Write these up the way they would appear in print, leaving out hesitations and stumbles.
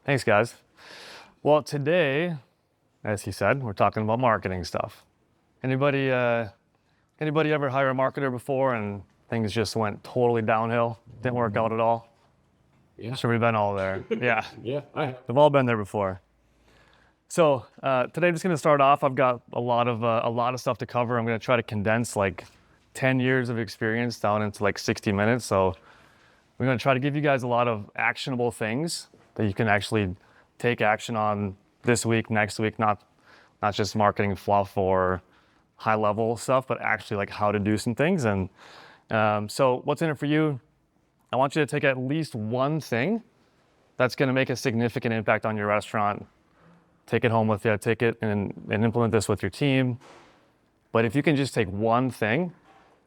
Thanks, guys. Well, today, as he said, we're talking about marketing stuff. Anybody ever hire a marketer before and things just went totally downhill? Didn't work out at all? Yeah. Sure, we've been all there. Yeah, Yeah, I have. we've all been there before. So today, I'm just going to start off. I've got a lot of stuff to cover. I'm going to try to condense like 10 years of experience down into like 60 minutes. So we're going to try to give you guys a lot of actionable things that you can actually take action on this week, next week, not just marketing fluff or high level stuff, but actually like how to do some things. And so what's in it for you? I want you to take at least one thing that's going to make a significant impact on your restaurant. Take it home with you, take it and implement this with your team. But if you can just take one thing,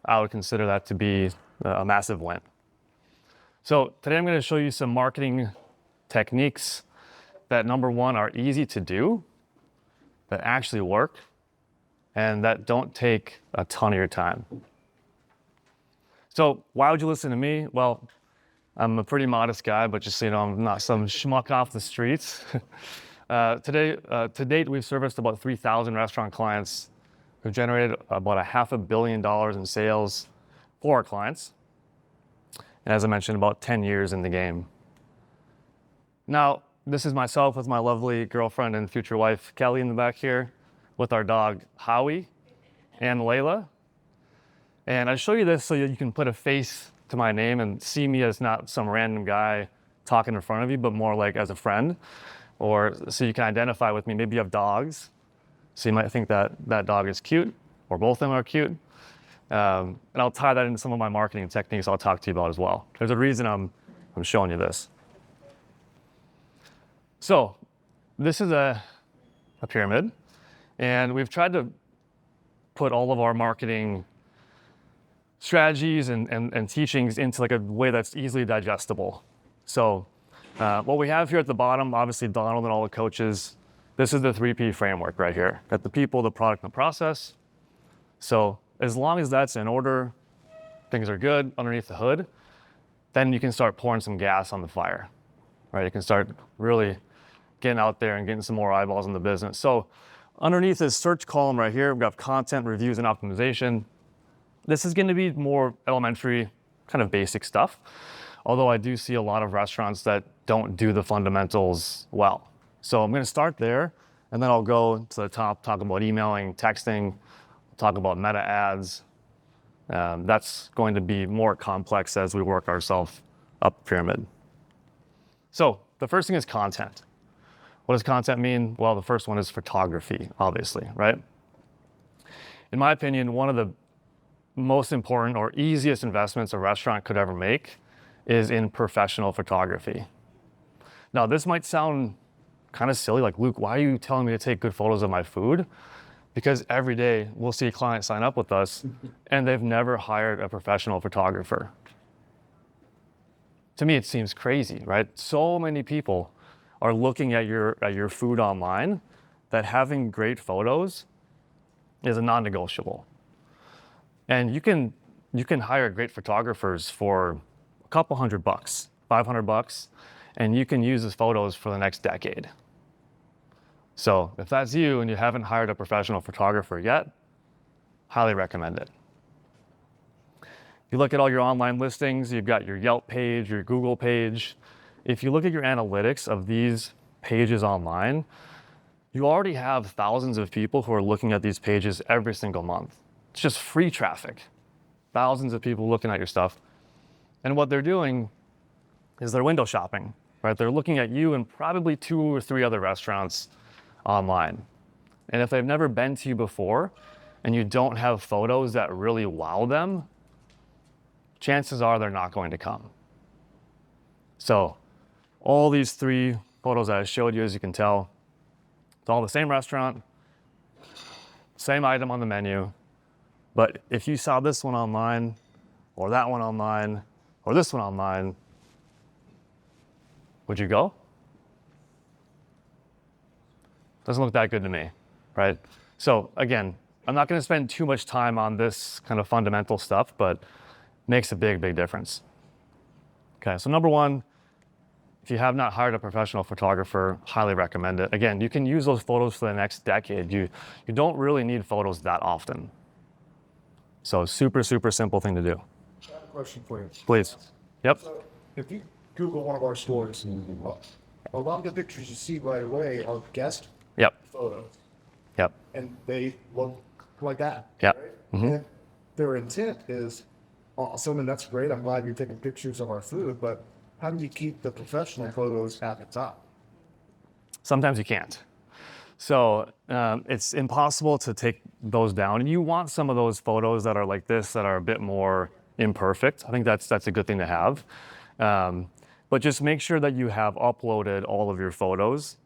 I would consider that to be a massive win. So today I'm going to show you some marketing techniques that, number one, are easy to do, that actually work, and that don't take a ton of your time. So why would you listen to me? Well, I'm a pretty modest guy, but just so you know, I'm not some schmuck off the streets. To date, we've serviced about 3,000 restaurant clients who've generated about $500 million in sales for our clients. And as I mentioned, about 10 years in the game. Now, this is myself with my lovely girlfriend and future wife, Kelly, in the back here, with our dog, Howie, and Layla. And I show you this so you can put a face to my name and see me as not some random guy talking in front of you, but more like as a friend, or so you can identify with me. Maybe you have dogs, so you might think that that dog is cute, or both of them are cute. And I'll tie that into some of my marketing techniques I'll talk to you about as well. There's a reason I'm showing you this. So this is a pyramid, and we've tried to put all of our marketing strategies and teachings into like a way that's easily digestible. So what we have here at the bottom, obviously Donald and all the coaches, this is the 3P framework right here. Got the people, the product, and the process. So as long as that's in order, things are good underneath the hood, then you can start pouring some gas on the fire, right? You can start really getting out there and getting some more eyeballs in the business. So underneath this search column right here, we've got content, reviews, and optimization. This is going to be more elementary, kind of basic stuff. Although I do see a lot of restaurants that don't do the fundamentals well. So I'm going to start there, and then I'll go to the top, talk about emailing, texting, talk about meta ads. That's going to be more complex as we work ourselves up the pyramid. So the first thing is content. What does content mean? Well, the first one is photography, obviously, right? In my opinion, one of the most important or easiest investments a restaurant could ever make is in professional photography. Now, this might sound kind of silly, like, Luke, why are you telling me to take good photos of my food? Because every day we'll see a client sign up with us and they've never hired a professional photographer. To me, it seems crazy, right? So many people are looking at your food online that having great photos is a non-negotiable. And you can hire great photographers for a couple $100, $500, and you can use these photos for the next decade. So if that's you and you haven't hired a professional photographer yet, highly recommend it. You look at all your online listings, you've got your Yelp page, your Google page. If you look at your analytics of these pages online, you already have thousands of people who are looking at these pages every single month. It's just free traffic. Thousands of people looking at your stuff. And what they're doing is they're window shopping, right? They're looking at you and probably 2 or 3 other restaurants online. And if they've never been to you before and you don't have photos that really wow them, chances are they're not going to come. So all these 3 photos that I showed you, as you can tell, it's all the same restaurant, same item on the menu. But if you saw this one online, or that one online, or this one online, would you go? Doesn't look that good to me, right? So again, I'm not going to spend too much time on this kind of fundamental stuff, but makes a big, big difference. Okay, so number one, if if you have not hired a professional photographer, highly recommend it. Again, you can use those photos for the next decade. You don't really need photos that often. So super, super simple thing to do. I have a question for you. Please. Yep. So if you Google one of our stores, a lot of the pictures you see right away are guest Yep. photos, Yep. and they look like that. Yep. Right? And their intent is awesome, and that's great. I'm glad you're taking pictures of our food, but how do you keep the professional photos at the top? Sometimes you can't. So it's impossible to take those down. And you want some of those photos that are like this, that are a bit more imperfect. I think that's a good thing to have. But just make sure that you have uploaded all of your photos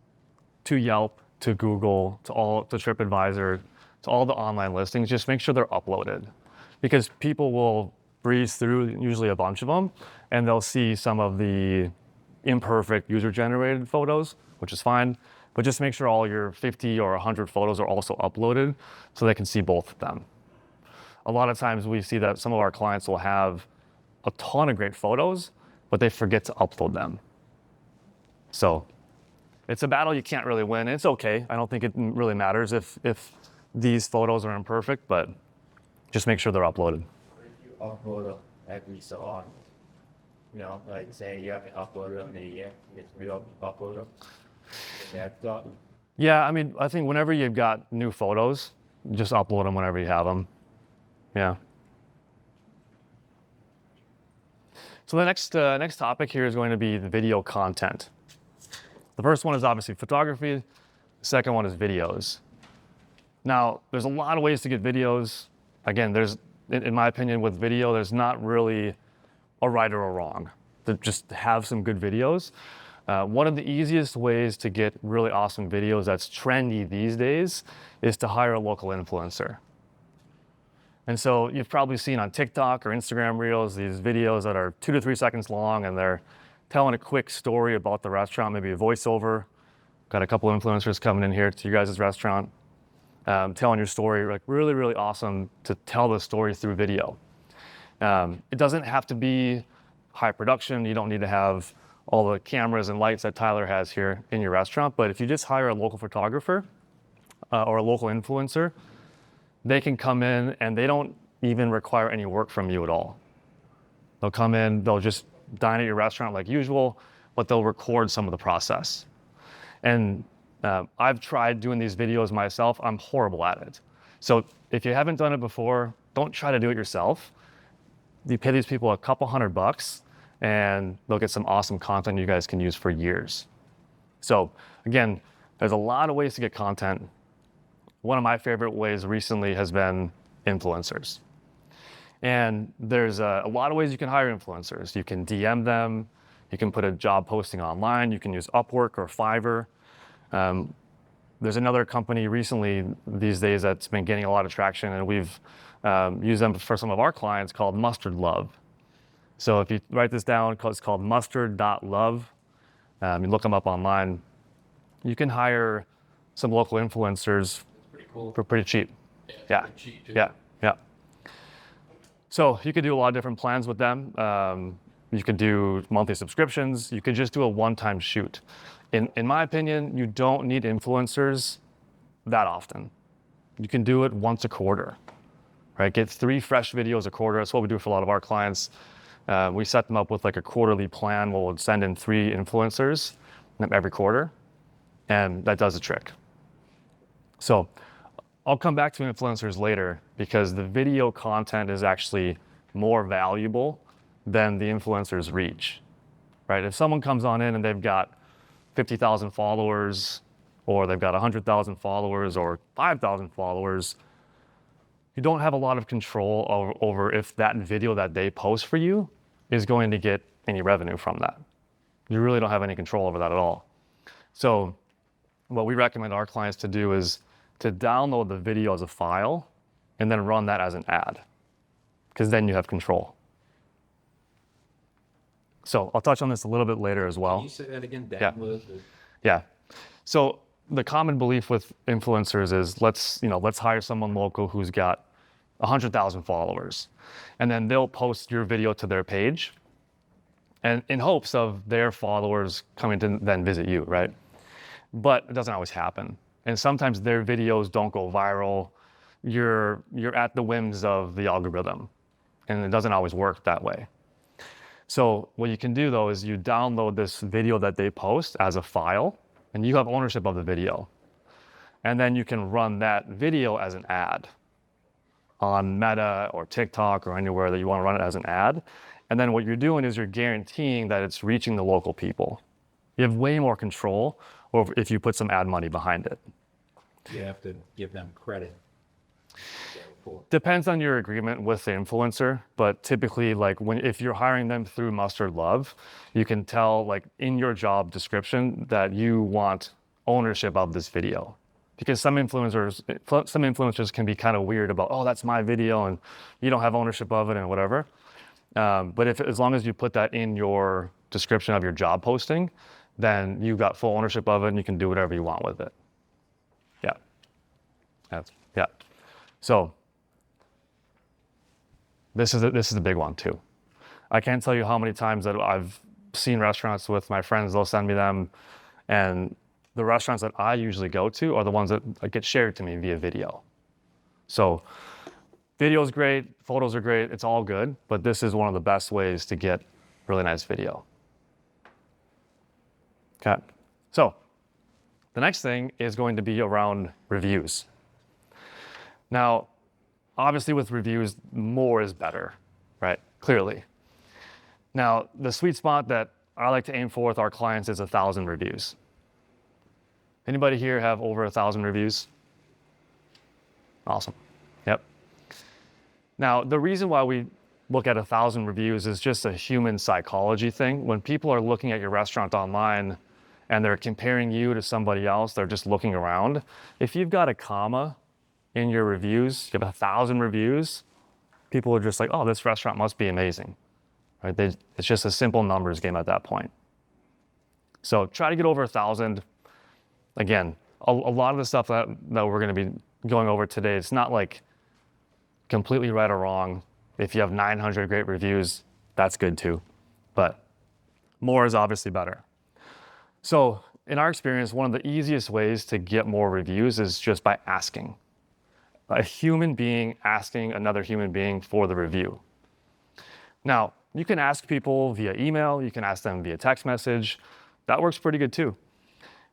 to Yelp, to Google, to TripAdvisor, to all the online listings. Just make sure they're uploaded, because people will breeze through usually a bunch of them, and they'll see some of the imperfect user-generated photos, which is fine. But just make sure all your 50 or 100 photos are also uploaded so they can see both of them. A lot of times we see that some of our clients will have a ton of great photos, but they forget to upload them. So it's a battle you can't really win. It's okay. I don't think it really matters if these photos are imperfect, but just make sure they're uploaded. You upload them every so often. You know, like say you haven't uploaded them in a year, you get to upload them. Yeah, I mean, I think whenever you've got new photos, just upload them whenever you have them. Yeah. So the next topic here is going to be the video content. The first one is obviously photography. The second one is videos. Now, there's a lot of ways to get videos. Again, in my opinion, with video, there's not really a right or a wrong. To just have some good videos. One of the easiest ways to get really awesome videos that's trendy these days is to hire a local influencer. And so you've probably seen on TikTok or Instagram Reels these videos that are 2 to 3 seconds long, and they're telling a quick story about the restaurant, maybe a voiceover. Got a couple influencers coming in here to you guys' restaurant, telling your story. Like really, really awesome to tell the story through video. It doesn't have to be high production. You don't need to have all the cameras and lights that Tyler has here in your restaurant. But if you just hire a local photographer or a local influencer, they can come in and they don't even require any work from you at all. They'll come in, they'll just dine at your restaurant like usual, but they'll record some of the process. And I've tried doing these videos myself. I'm horrible at it. So if you haven't done it before, don't try to do it yourself. You pay these people a couple $100 and they'll get some awesome content you guys can use for years. So again, there's a lot of ways to get content. One of my favorite ways recently has been influencers. And there's a lot of ways you can hire influencers. You can DM them, you can put a job posting online, you can use Upwork or Fiverr. There's another company recently these days that's been getting a lot of traction, and we've used them for some of our clients, called Mustard Love. So if you write this down, it's called mustard.love. You look them up online. You can hire some local influencers for pretty cheap. Yeah. Cheap too. Yeah. So you could do a lot of different plans with them. You could do monthly subscriptions. You could just do a one-time shoot. In my opinion, you don't need influencers that often. You can do it once a quarter, right? Get 3 fresh videos a quarter. That's what we do for a lot of our clients. We set them up with like a quarterly plan where we'll send in 3 influencers every quarter, and that does the trick. So I'll come back to influencers later, because the video content is actually more valuable than the influencer's reach, right? If someone comes on in and they've got 50,000 followers, or they've got 100,000 followers or 5,000 followers, you don't have a lot of control over if that video that they post for you is going to get any revenue from that. You really don't have any control over that at all. So what we recommend our clients to do is to download the video as a file and then run that as an ad, because then you have control. So I'll touch on this a little bit later as well. Can you say that again? Yeah. Download Yeah. So the common belief with influencers is let's hire someone local who's got 100,000 followers, and then they'll post your video to their page, and in hopes of their followers coming to then visit you, right? But it doesn't always happen. And sometimes their videos don't go viral. You're at the whims of the algorithm, and it doesn't always work that way. So what you can do though is you download this video that they post as a file, and you have ownership of the video. And then you can run that video as an ad on Meta or TikTok or anywhere that you want to run it as an ad. And then what you're doing is you're guaranteeing that it's reaching the local people. You have way more control over if you put some ad money behind it. You have to give them credit. Depends on your agreement with the influencer, but typically if you're hiring them through Mustard Love, you can tell in your job description that you want ownership of this video. Because some influencers can be kind of weird about, oh, that's my video and you don't have ownership of it and whatever. But as long as you put that in your description of your job posting, then you've got full ownership of it and you can do whatever you want with it. Yeah. So this is a big one too. I can't tell you how many times that I've seen restaurants with my friends, they'll send me them, and the restaurants that I usually go to are the ones that get shared to me via video. So video is great, photos are great, it's all good, but this is one of the best ways to get really nice video. Okay, so the next thing is going to be around reviews. Now, obviously with reviews, more is better, right? Clearly. Now, the sweet spot that I like to aim for with our clients is 1,000 reviews. Anybody here have over 1,000 reviews? Awesome. Yep. Now, the reason why we look at 1,000 reviews is just a human psychology thing. When people are looking at your restaurant online and they're comparing you to somebody else, they're just looking around. If you've got a comma in your reviews, you have 1,000 reviews, people are just like, oh, this restaurant must be amazing, right? It's just a simple numbers game at that point. So try to get over 1,000. Again, a lot of the stuff that we're going to be going over today, it's not completely right or wrong. If you have 900 great reviews, that's good too. But more is obviously better. So in our experience, one of the easiest ways to get more reviews is just by asking. A human being asking another human being for the review. Now, you can ask people via email, you can ask them via text message. That works pretty good too.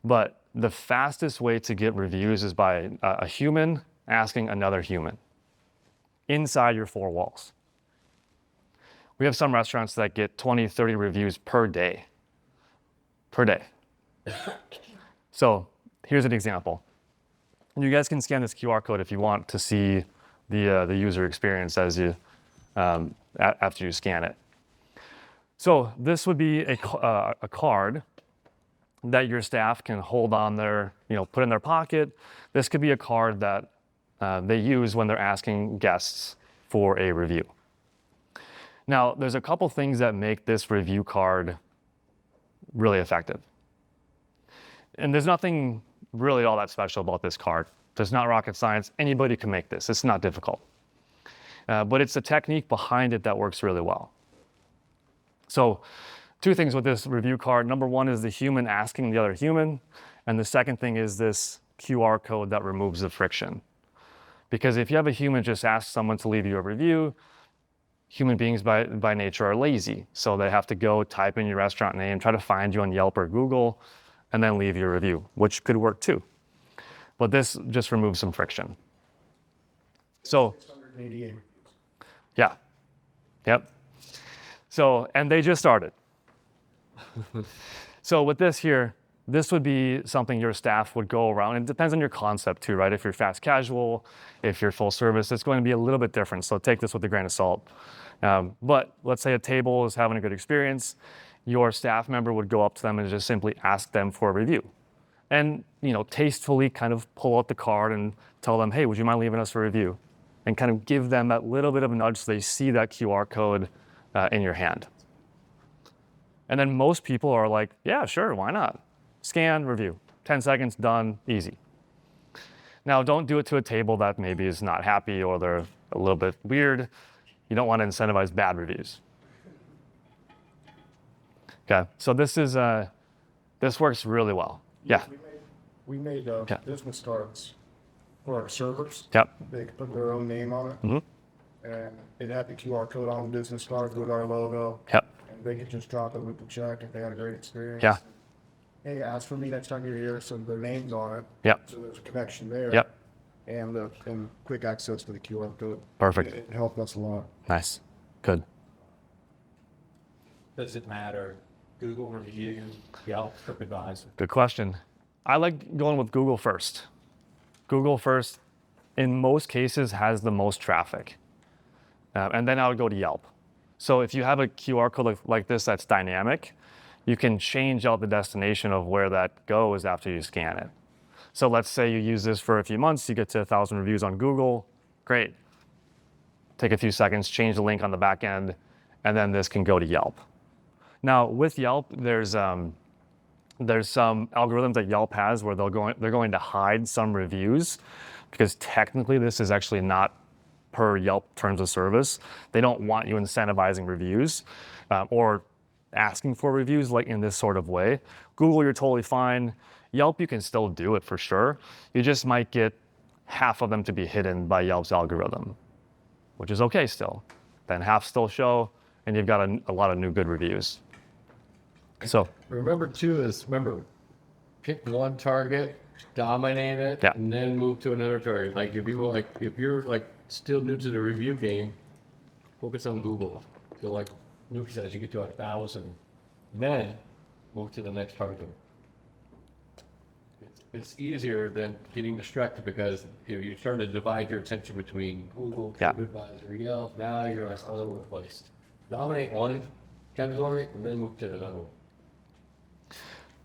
But the fastest way to get reviews is by a human asking another human inside your four walls. We have some restaurants that get 20, 30 reviews per day. So here's an example. And you guys can scan this QR code if you want to see the user experience as you after you scan it. So this would be a card that your staff can hold on their, put in their pocket. This could be a card that they use when they're asking guests for a review. Now, there's a couple things that make this review card really effective. And there's nothing really all that special about this card. There's not rocket science. Anybody can make this. It's not difficult. But it's the technique behind it that works really well. So two things with this review card. Number one is the human asking the other human. And the second thing is this QR code that removes the friction. Because if you have a human just ask someone to leave you a review, human beings by nature are lazy. So they have to go type in your restaurant name, try to find you on Yelp or Google, and then leave your review, which could work too. But this just removes some friction. So, 688 reviews. yeah, yep. So, and they just started. So with this here, this would be something your staff would go around. It depends on your concept too, right? If you're fast casual, if you're full service, it's going to be a little bit different. So take this with a grain of salt. But let's say a table is having a good experience. Your staff member would go up to them and just simply ask them for a review. And, tastefully kind of pull out the card and tell them, hey, would you mind leaving us a review? And kind of give them that little bit of a nudge so they see that QR code in your hand. And then most people are like, yeah, sure, why not? Scan, review. 10 seconds, done, easy. Now, don't do it to a table that maybe is not happy or they're a little bit weird. You don't want to incentivize bad reviews. Okay. So this works really well. Yeah. We made Yeah. business cards for our servers. Yep. They could put their own name on it. Mhm. And it had the QR code on the business card with our logo. Yep. And they could just drop it with the check if they had a great experience. Yeah. Hey, ask for me next time you're here, so their name's on it. Yep. So there's a connection there. Yep. And quick access to the QR code. Perfect. It helped us a lot. Nice. Good. Does it matter? Google review, Yelp, TripAdvisor. Good question. I like going with Google first. Google first, in most cases, has the most traffic. And then I would go to Yelp. So if you have a QR code like this that's dynamic, you can change out the destination of where that goes after you scan it. So let's say you use this for a few months, you get to 1,000 reviews on Google, great. Take a few seconds, change the link on the back end, and then this can go to Yelp. Now with Yelp, there's some algorithms that Yelp has where they're going to hide some reviews because technically this is actually not per Yelp terms of service. They don't want you incentivizing reviews or asking for reviews like in this sort of way. Google, you're totally fine. Yelp, you can still do it for sure. You just might get half of them to be hidden by Yelp's algorithm, which is okay still. Then half still show, and you've got a lot of new good reviews. So Remember too is pick one target, dominate it, Yeah. and then move to another target. Like if you're still new to the review game, focus on Google. So like Nuki says, you get to 1,000, then move to the next target. It's easier than getting distracted because you're starting to divide your attention between Google, Yeah. TripAdvisor, Yelp. Now you're like all over the place. Dominate one category and then move to another one.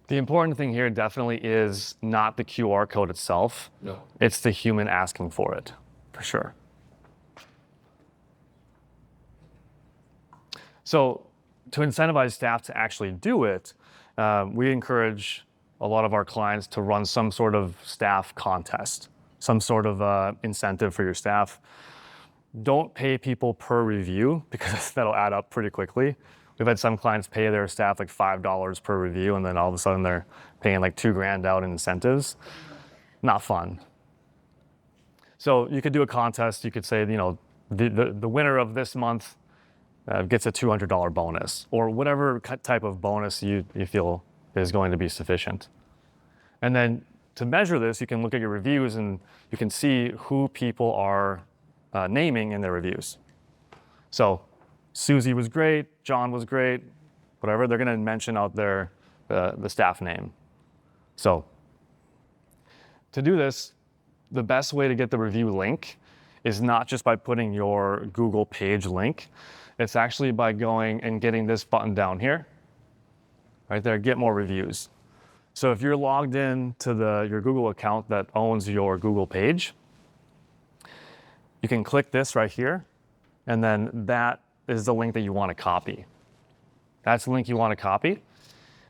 the important thing here definitely is not the QR code itself. No. It's the human asking for it, for sure. So to incentivize staff to actually do it, we encourage a lot of our clients to run some sort of staff contest, some sort of incentive for your staff. Don't pay people per review because that'll add up pretty quickly. We've had some clients pay their staff like $5 per review, and then all of a sudden they're paying like $2,000 out in incentives. Not fun. So you could do a contest. You could say, the winner of this month gets a $200 bonus, or whatever type of bonus you feel is going to be sufficient. And then to measure this, you can look at your reviews and you can see who people are naming in their reviews. So Susie was great, John was great, whatever, they're gonna mention out the staff name. So to do this, the best way to get the review link is not just by putting your Google page link. It's actually by going and getting this button down here, right there, get more reviews. So if you're logged in to your Google account that owns your Google page, you can click this right here, and then that is the link that you want to copy. That's the link you want to copy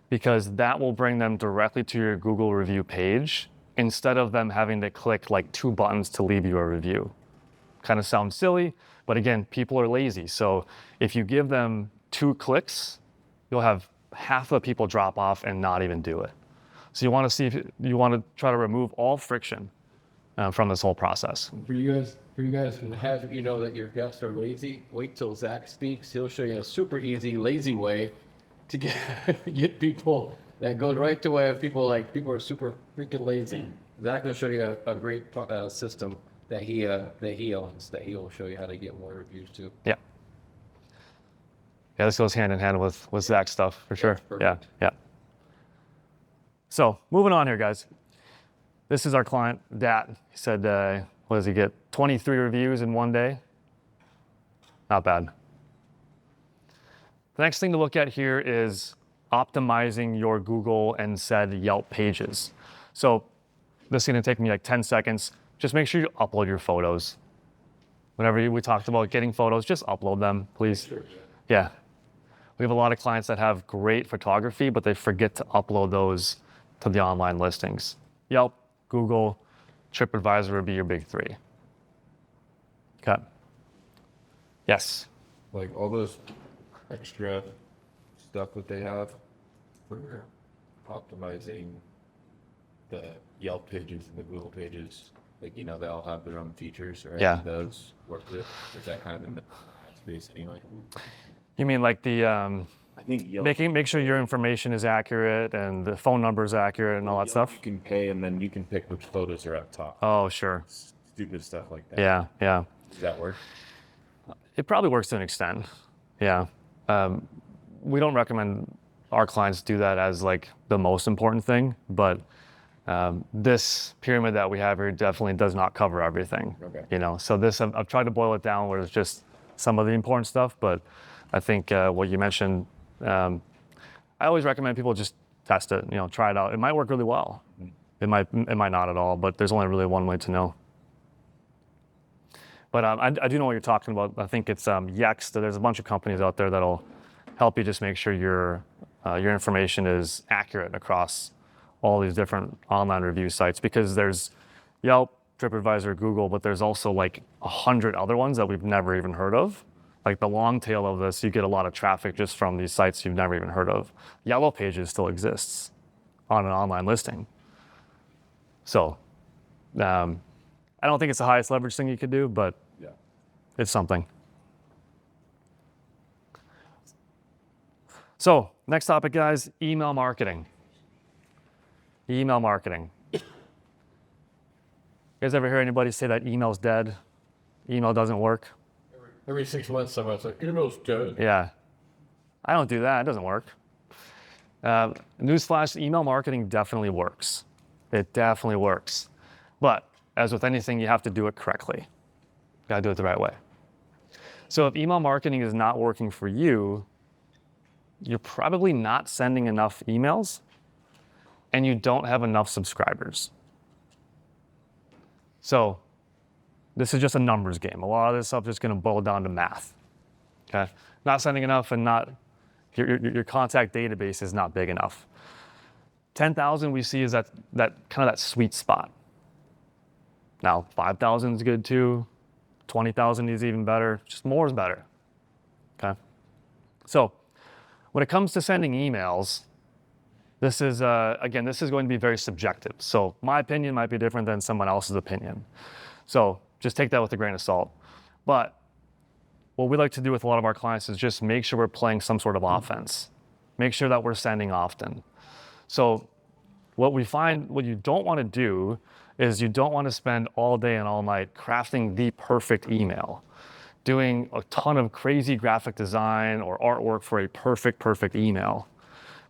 because that will bring them directly to your Google review page instead of them having to click like 2 buttons to leave you a review. Kind of sounds silly, but again, people are lazy. So if you give them 2 clicks, you'll have half the people drop off and not even do it. So you want to see if you want to try to remove all friction from this whole process. For you guys who have, that your guests are lazy, wait till Zach speaks. He'll show you a super easy, lazy way to get people that goes right to where people are super freaking lazy. Zach will show you a great system that he owns, that he'll show you how to get more reviews too. Yeah. Yeah, this goes hand in hand with Zach's stuff for sure. Yeah, perfect. yeah. So moving on here, guys. This is our client, Dat. He said, what does he get? 23 reviews in one day. Not bad. The next thing to look at here is optimizing your Google and said Yelp pages. So this is gonna take me like 10 seconds. Just make sure you upload your photos. Whenever we talked about getting photos, just upload them, please. Sure. Yeah. We have a lot of clients that have great photography, but they forget to upload those to the online listings. Yelp, Google, TripAdvisor would be your big 3. Okay. Yes. Like all those extra stuff that they have, for optimizing the Yelp pages and the Google pages? Like, you know, they all have their own features, right? Yeah. Those work with, is that kind of in the space anyway? You mean like the I think Yelp, make sure your information is accurate and the phone number is accurate and all that stuff? You can pay and then you can pick which photos are up top. Oh, sure. Stupid stuff like that. Yeah, yeah. Does that work? It probably works to an extent. Yeah. We don't recommend our clients do that as like the most important thing, but this pyramid that we have here definitely does not cover everything. Okay. You know, so this I've tried to boil it down where it's just some of the important stuff, but I think what you mentioned, I always recommend people just test it. You know, try it out. It might work really well. It might not at all, but there's only really one way to know. But I do know what you're talking about. I think it's Yext. There's a bunch of companies out there that'll help you just make sure your information is accurate across all these different online review sites, because there's Yelp, TripAdvisor, Google, but there's also like 100 other ones that we've never even heard of. Like the long tail of this, you get a lot of traffic just from these sites you've never even heard of. Yellow Pages still exists on an online listing. So I don't think it's the highest leverage thing you could do, but Yeah. it's something. So next topic, guys, email marketing. Email marketing. You guys ever hear anybody say that email's dead? Email doesn't work? Every 6 months, someone's like, email's dead. Yeah. I don't do that. It doesn't work. Newsflash, email marketing definitely works. It definitely works. But as with anything, you have to do it correctly. You gotta do it the right way. So if email marketing is not working for you, you're probably not sending enough emails and you don't have enough subscribers. So this is just a numbers game. A lot of this stuff is just gonna boil down to math. Okay? Not sending enough and not your contact database is not big enough. 10,000 we see is that kind of that sweet spot. Now 5,000 is good too. 20,000 is even better. Just more is better. Okay? So when it comes to sending emails, this is again, this is going to be very subjective. So my opinion might be different than someone else's opinion. So just take that with a grain of salt. But what we like to do with a lot of our clients is just make sure we're playing some sort of offense. Make sure that we're sending often. So what we find, what you don't want to do is you don't want to spend all day and all night crafting the perfect email, doing a ton of crazy graphic design or artwork for a perfect email.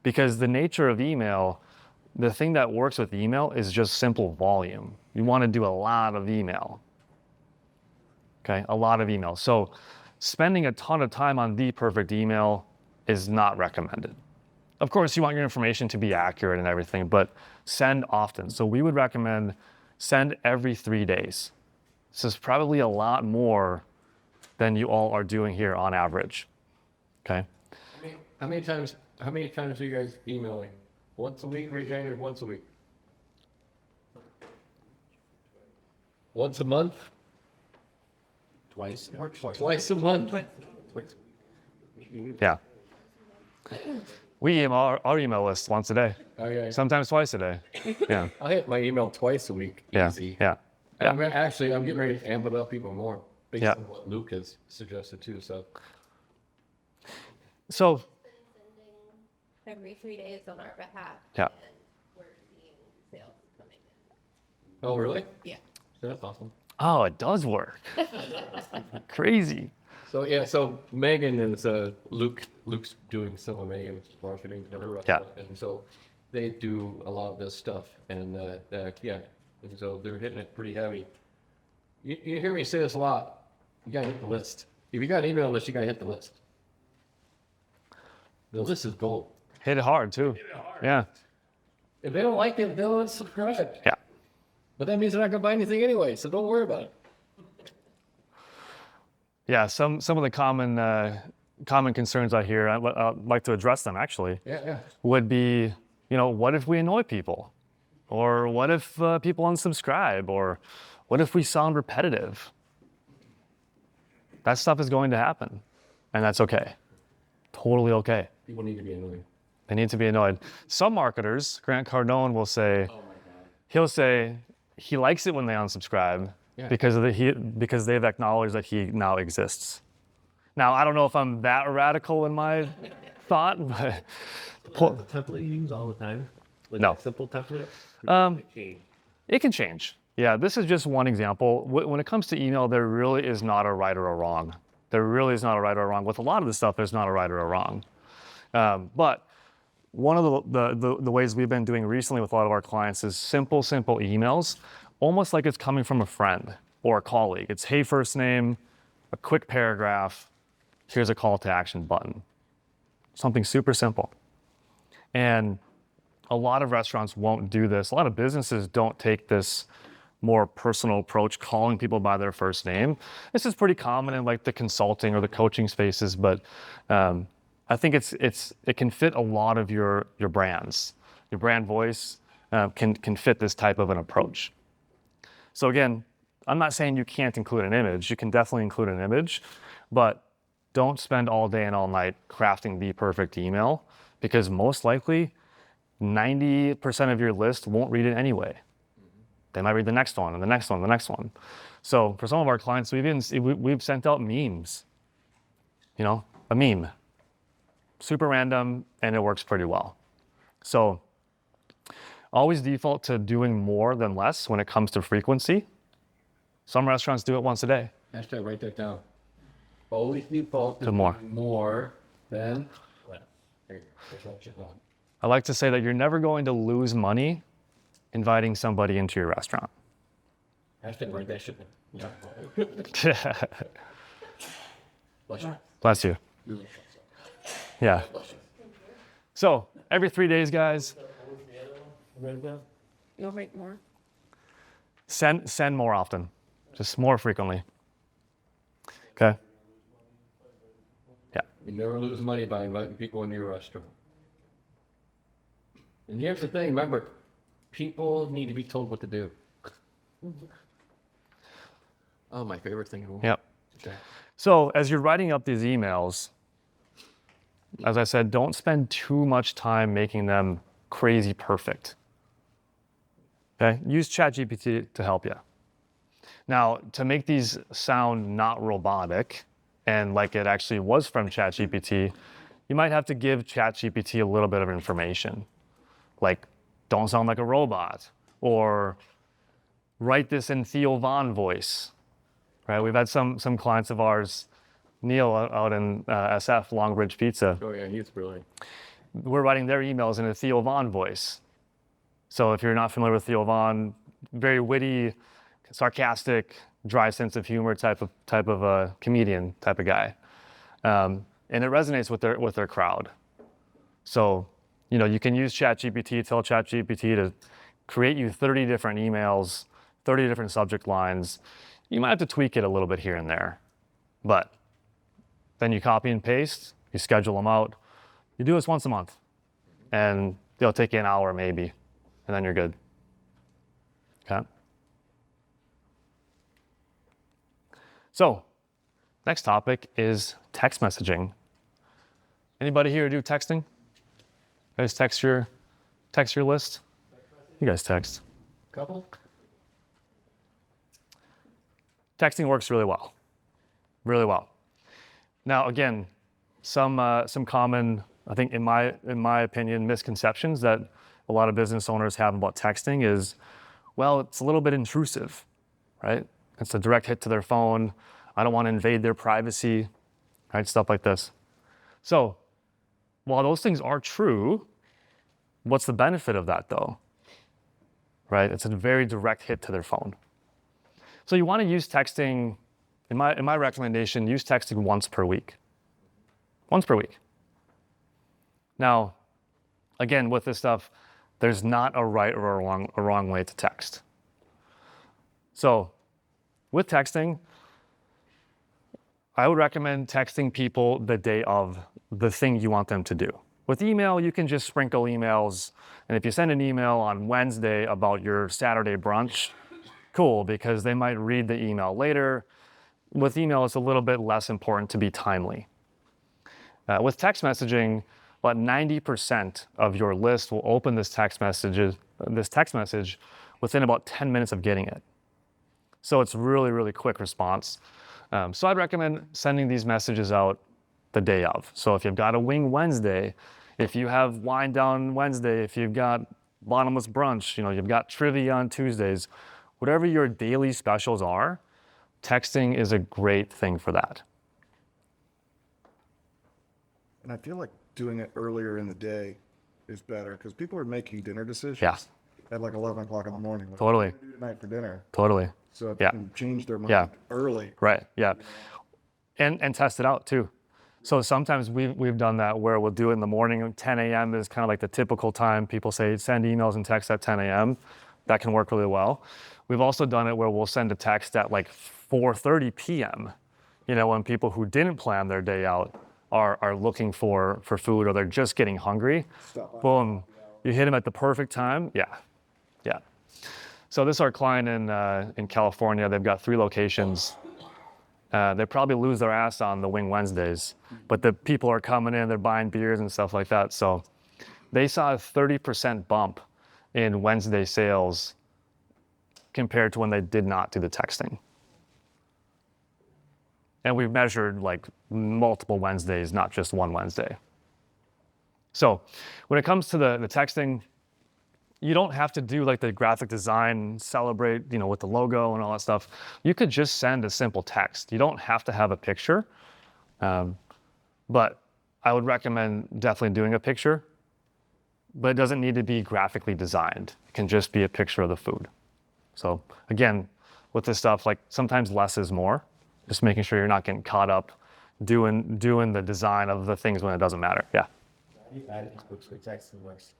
Because the nature of email, the thing that works with email is just simple volume. You want to do a lot of email. Okay, a lot of email. So spending a ton of time on the perfect email is not recommended. Of course, you want your information to be accurate and everything, but send often. So we would recommend send every 3 days. This is probably a lot more than you all are doing here on average. Okay? How many times are you guys emailing? Once a week, raise your hand, or once a week? Once a month? twice. Twice a month? Yeah. We email our email list once a day, Okay. sometimes twice a day. Yeah, I hit my email twice a week. yeah, Easy. yeah. I'm getting ready to amp it up even more based Yeah. on what Luke has suggested too. So So, every 3 days on our behalf. Yeah. And we're seeing sales coming in. oh really? Yeah. That's awesome. oh, it does work. Crazy. So yeah, so Megan is Luke's doing some of Megan's marketing, whatever. Yeah. And so they do a lot of this stuff, and yeah, and so they're hitting it pretty heavy. You hear me say this a lot. You gotta hit the list. If you got an email list, you gotta hit the list. The list is gold. Hit it hard too. Yeah, If they don't like it, they'll unsubscribe. yeah. But that means they're not gonna buy anything anyway, so don't worry about it. Yeah, some of the common concerns I hear, I'd like to address them actually, Yeah. would be, what if we annoy people? Or what if people unsubscribe? Or what if we sound repetitive? That stuff is going to happen, and that's okay. Totally okay. People need to be annoying. They need to be annoyed. Some marketers, Grant Cardone will say, he'll say he likes it when they unsubscribe Yeah. because they've acknowledged that he now exists. Now, I don't know if I'm that radical in my thought, but The template you use all the time? Like No. a simple template? Change. it can change. Yeah, this is just one example. When it comes to email, there really is not a right or a wrong. There really is not a right or a wrong. With a lot of this stuff, there's not a right or a wrong. But one of the ways we've been doing recently with a lot of our clients is simple emails, almost like it's coming from a friend or a colleague. It's, hey, first name, a quick paragraph, here's a call to action button. Something super simple. And a lot of restaurants won't do this. A lot of businesses don't take this more personal approach, calling people by their first name. This is pretty common in like the consulting or the coaching spaces, but I think it can fit a lot of your brands. Your brand voice can fit this type of an approach. So again, I'm not saying you can't include an image. You can definitely include an image, but don't spend all day and all night crafting the perfect email, because most likely 90% of your list won't read it anyway. They might read the next one and the next one, and the next one. So for some of our clients, we've sent out memes. You know, a meme, super random, and it works pretty well. So always default to doing more than less when it comes to frequency. Some restaurants do it once a day. Hashtag write that down. Always default To more. More than. There you go. That's what you want. I like to say that you're never going to lose money inviting somebody into your restaurant. Hashtag write that shit down. Yeah. Bless you. Bless you. Yeah. So every 3 days, guys, You'll write more. send more often, just more frequently. Okay. Yeah. You never lose money by inviting people into your restaurant. And here's the thing, remember, people need to be told what to do. Oh, my favorite thing in the world. Yep. Okay. So as you're writing up these emails, as I said, don't spend too much time making them crazy perfect. Okay? Use ChatGPT to help you. Now, to make these sound not robotic and like it actually was from ChatGPT, you might have to give ChatGPT a little bit of information. Like, don't sound like a robot, or write this in Theo Von voice. Right? We've had some clients of ours, Neil out in SF, Longbridge Pizza. Oh, yeah, he's brilliant. We're writing their emails in a Theo Von voice. So if you're not familiar with Theo Von, very witty, sarcastic, dry sense of humor type of a comedian type of guy, and it resonates with their crowd. So you can use ChatGPT, tell ChatGPT to create you 30 different emails, 30 different subject lines. You might have to tweak it a little bit here and there, but then you copy and paste, you schedule them out. You do this once a month, and it'll take you an hour maybe, and then you're good. Okay? So, next topic is text messaging. Anybody here do texting? You guys text your list? You guys text. Couple? Texting works really well. Really well. Now, again, some common, I think in my opinion, misconceptions that a lot of business owners have about texting is, well, it's a little bit intrusive, right? It's a direct hit to their phone. I don't want to invade their privacy, right? Stuff like this. So, while those things are true, what's the benefit of that though? Right? It's a very direct hit to their phone. So you want to use texting, in my recommendation, use texting once per week. Once per week. Now, again, with this stuff, there's not a right or a wrong way to text. So, with texting, I would recommend texting people the day of the thing you want them to do. With email, you can just sprinkle emails, and if you send an email on Wednesday about your Saturday brunch, cool, because they might read the email later. With email, it's a little bit less important to be timely. With text messaging, a about 90% of your list will open this text message within about 10 minutes of getting it. So it's really, really quick response. So I'd recommend sending these messages out the day of. So if you've got a Wing Wednesday, if you have Wind Down Wednesday, if you've got Bottomless Brunch, you've got trivia on Tuesdays, whatever your daily specials are, texting is a great thing for that. And I feel like doing it earlier in the day is better because people are making dinner decisions Yeah. at like 11 o'clock in the morning. Like, Totally. what do we do tonight for dinner? Totally. So if Yeah. you can change their mind Yeah. early. Right. Yeah. And test it out too. So sometimes we've done that where we'll do it in the morning. 10 a.m. is kind of like the typical time. People say send emails and texts at 10 a.m. That can work really well. We've also done it where we'll send a text at like 4:30 p.m. When people who didn't plan their day out are looking for food or they're just getting hungry. Boom. You hit them at the perfect time. Yeah. Yeah. So this is our client in California. They've got 3 locations. They probably lose their ass on the Wing Wednesdays, but the people are coming in, they're buying beers and stuff like that. So they saw a 30% bump in Wednesday sales compared to when they did not do the texting. And we've measured like multiple Wednesdays, not just one Wednesday. So when it comes to the texting, you don't have to do like the graphic design, celebrate, with the logo and all that stuff. You could just send a simple text. You don't have to have a picture. But I would recommend definitely doing a picture, but it doesn't need to be graphically designed. It can just be a picture of the food. So again, with this stuff, like sometimes less is more, just making sure you're not getting caught up doing the design of the things when it doesn't matter. Yeah. Quick texting works.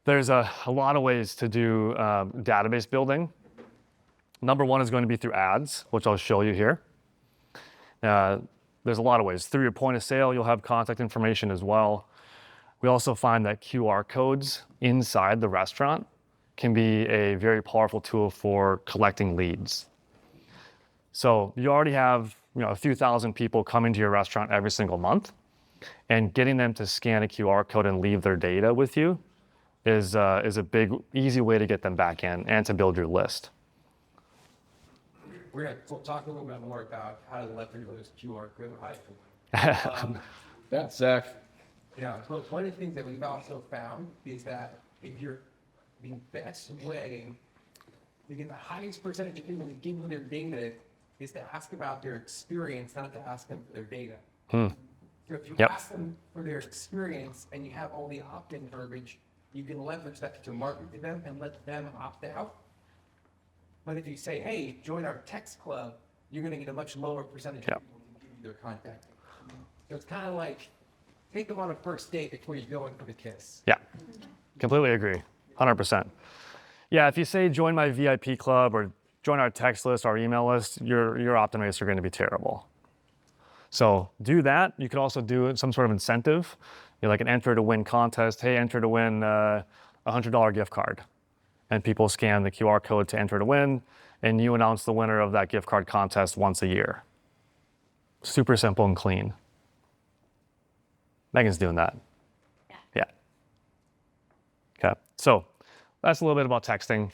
There's a lot of ways to do database building. Number one is going to be through ads, which I'll show you here. There's a lot of ways. Through your point of sale, you'll have contact information as well. We also find that QR codes inside the restaurant can be a very powerful tool for collecting leads. So you already have a few thousand people coming to your restaurant every single month, and getting them to scan a QR code and leave their data with you is a big, easy way to get them back in and to build your list. We're going to talk a little bit more about how to leverage those QR code. That's Zach. So one of the things that we've also found is that if you're the best way to get the highest percentage of people to give you their data is to ask about their experience, not to ask them for their data. So if you ask them for their experience and you have all the opt-in verbiage, you can leverage that to market to them and let them opt out. But if you say, hey, join our text club, you're going to get a much lower percentage of people to give you their contact. So it's kind of like, take them on a first date before you go in for the kiss. Yeah, completely agree, 100%. Yeah, if you say join my VIP club or join our text list, our email list, your opt-in rates are going to be terrible. So do that. You could also do some sort of incentive, like an enter to win contest. Hey, enter to win a $100 gift card. And people scan the QR code to enter to win, and you announce the winner of that gift card contest once a year. Super simple and clean. Megan's doing that. Yeah. Okay, so that's a little bit about texting.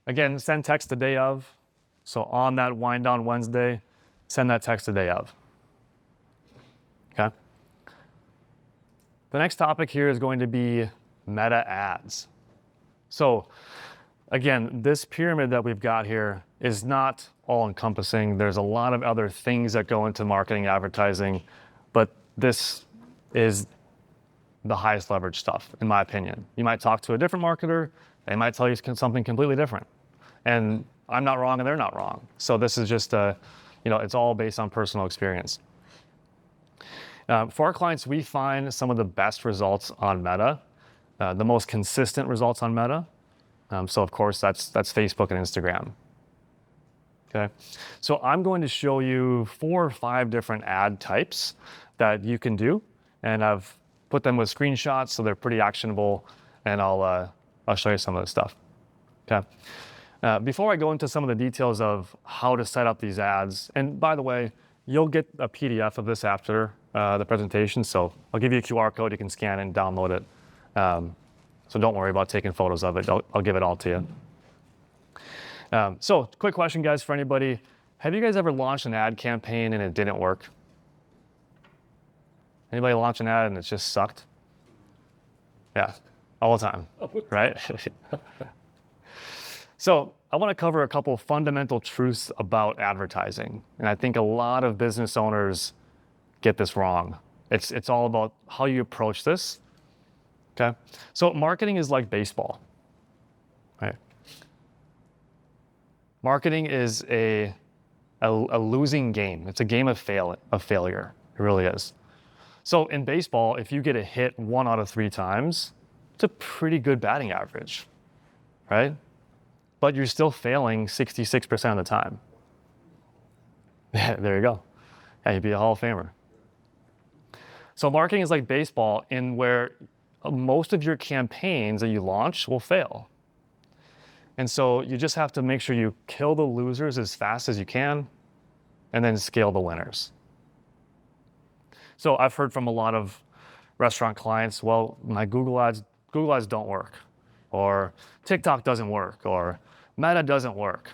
Again, send text the day of. So on that Wind Down Wednesday, send that text the day of. Okay. The next topic here is going to be meta ads. So again, this pyramid that we've got here is not all encompassing. There's a lot of other things that go into marketing advertising, but this is the highest leverage stuff, in my opinion. You might talk to a different marketer, they might tell you something completely different. And I'm not wrong and they're not wrong. So this is just, it's all based on personal experience. For our clients, we find some of the best results on Meta, the most consistent results on Meta. So of course, that's Facebook and Instagram. Okay, so I'm going to show you 4 or 5 different ad types that you can do, and I've put them with screenshots, so they're pretty actionable, and I'll show you some of this stuff. Okay. Before I go into some of the details of how to set up these ads, and by the way, you'll get a PDF of this after the presentation. So I'll give you a QR code. You can scan and download it. So don't worry about taking photos of it. I'll give it all to you. So quick question, guys, for anybody. Have you guys ever launched an ad campaign and it didn't work? Anybody launch an ad and it just sucked? Yeah, all the time, right? So I want to cover a couple of fundamental truths about advertising. And I think a lot of business owners get this wrong. It's all about how you approach this. Okay? So marketing is like baseball, right? Marketing is a losing game. It's a game of failure. It really is. So in baseball, if you get a hit 1 out of 3 times, it's a pretty good batting average, right? But you're still failing 66% of the time. There you go. Yeah, you'd be a Hall of Famer. So marketing is like baseball in where most of your campaigns that you launch will fail. And so you just have to make sure you kill the losers as fast as you can and then scale the winners. So I've heard from a lot of restaurant clients, well, my Google ads don't work, or TikTok doesn't work, or Meta doesn't work.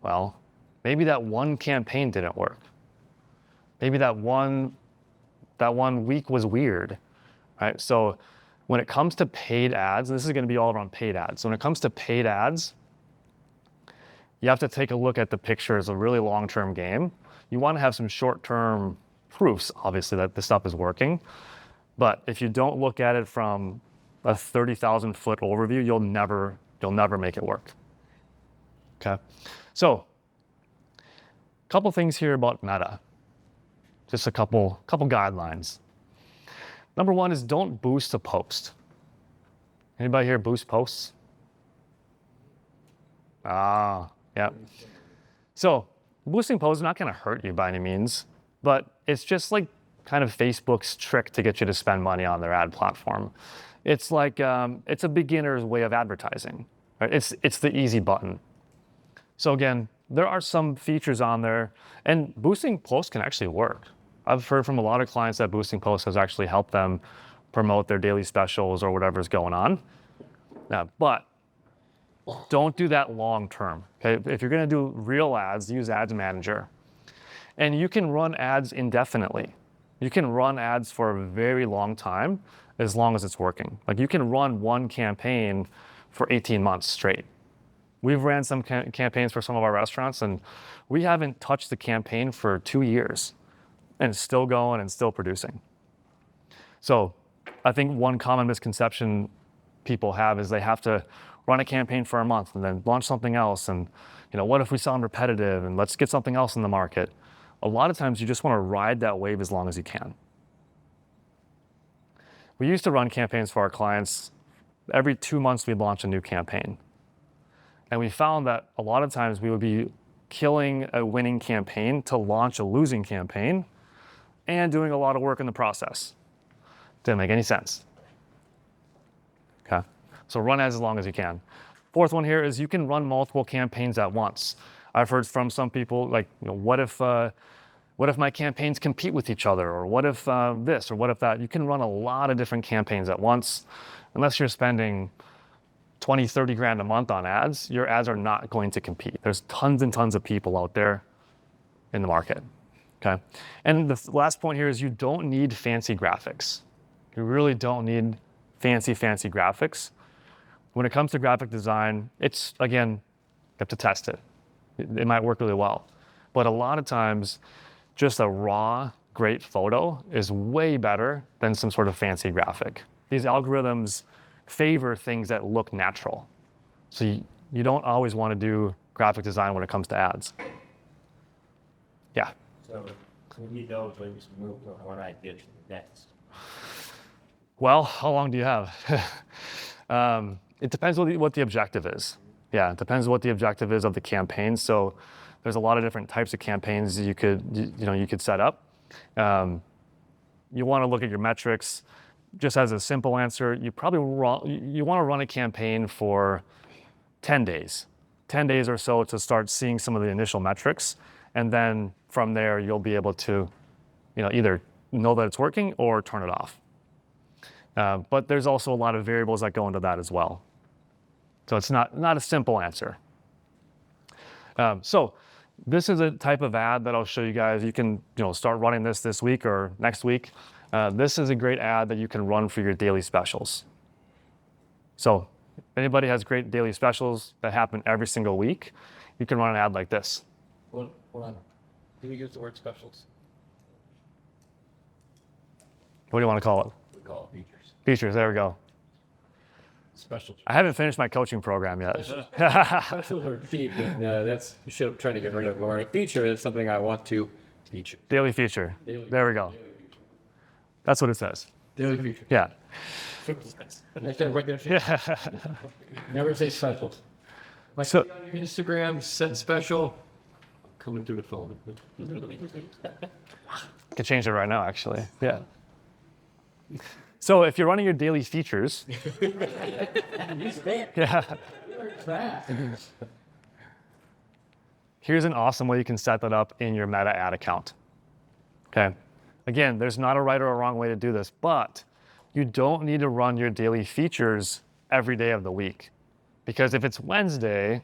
Well, maybe that one campaign didn't work. Maybe that one week was weird, right? So when it comes to paid ads, and this is going to be all around paid ads. So when it comes to paid ads, you have to take a look at the picture as a really long-term game. You want to have some short-term proofs, obviously, that this stuff is working. But if you don't look at it from a 30,000-foot overview, you'll never make it work. Okay, so a couple things here about Meta. Just a couple guidelines. Number one is don't boost a post. Anybody here boost posts? Yeah. So boosting posts is not going to hurt you by any means, but it's just like kind of Facebook's trick to get you to spend money on their ad platform. It's like it's a beginner's way of advertising. Right? It's the easy button. So again, there are some features on there, and boosting posts can actually work. I've heard from a lot of clients that boosting posts has actually helped them promote their daily specials or whatever's going on. But don't do that long term. Okay? If you're going to do real ads, use Ads Manager. And you can run ads indefinitely. You can run ads for a very long time as long as it's working. Like you can run one campaign for 18 months straight. We've ran some campaigns for some of our restaurants, and we haven't touched the campaign for 2 years, and it's still going and still producing. So I think one common misconception people have is they have to run a campaign for a month and then launch something else. And what if we sound repetitive and let's get something else in the market? A lot of times you just want to ride that wave as long as you can. We used to run campaigns for our clients. Every 2 months we'd launch a new campaign. And we found that a lot of times we would be killing a winning campaign to launch a losing campaign and doing a lot of work in the process. Didn't make any sense. Okay, so run as long as you can. Fourth one here is you can run multiple campaigns at once. I've heard from some people like, what if my campaigns compete with each other, or what if this, or what if that? You can run a lot of different campaigns at once. Unless you're spending 20, 30 grand a month on ads, your ads are not going to compete. There's tons and tons of people out there in the market, okay? And the last point here is you don't need fancy graphics. You really don't need fancy graphics. When it comes to graphic design, it's, again, you have to test it. It might work really well. But a lot of times, just a raw, great photo is way better than some sort of fancy graphic. These algorithms favor things that look natural. So you don't always want to do graphic design when it comes to ads. Yeah. So when you know when you move from one idea to the next. Well, how long do you have? It depends what the objective is. Yeah, it depends what the objective is of the campaign. So there's a lot of different types of campaigns you could set up. You want to look at your metrics. Just as a simple answer, you want to run a campaign for 10 days or so to start seeing some of the initial metrics. And then from there, you'll be able to, either know that it's working or turn it off. But there's also a lot of variables that go into that as well. So it's not a simple answer. So this is a type of ad that I'll show you guys. You can start running this week or next week. This is a great ad that you can run for your daily specials. So if anybody has great daily specials that happen every single week, you can run an ad like this. Hold on. Do we use the word specials? What do you want to call it? We call it features. Features, there we go. Specials. I haven't finished my coaching program yet. Specials are cheap. That's you should try to get rid of. Or a feature is something I want to feature. Daily feature. Daily There we go. That's what it says. Daily feature. Yeah. Next time, right there. Yeah. Never say specials. Like So- on your Instagram, said special. Coming through the phone. I can change it right now, actually. Yeah. So if you're running your daily features, yeah. Here's an awesome way you can set that up in your Meta ad account. Okay. Again, there's not a right or a wrong way to do this, but you don't need to run your daily features every day of the week. Because if it's Wednesday,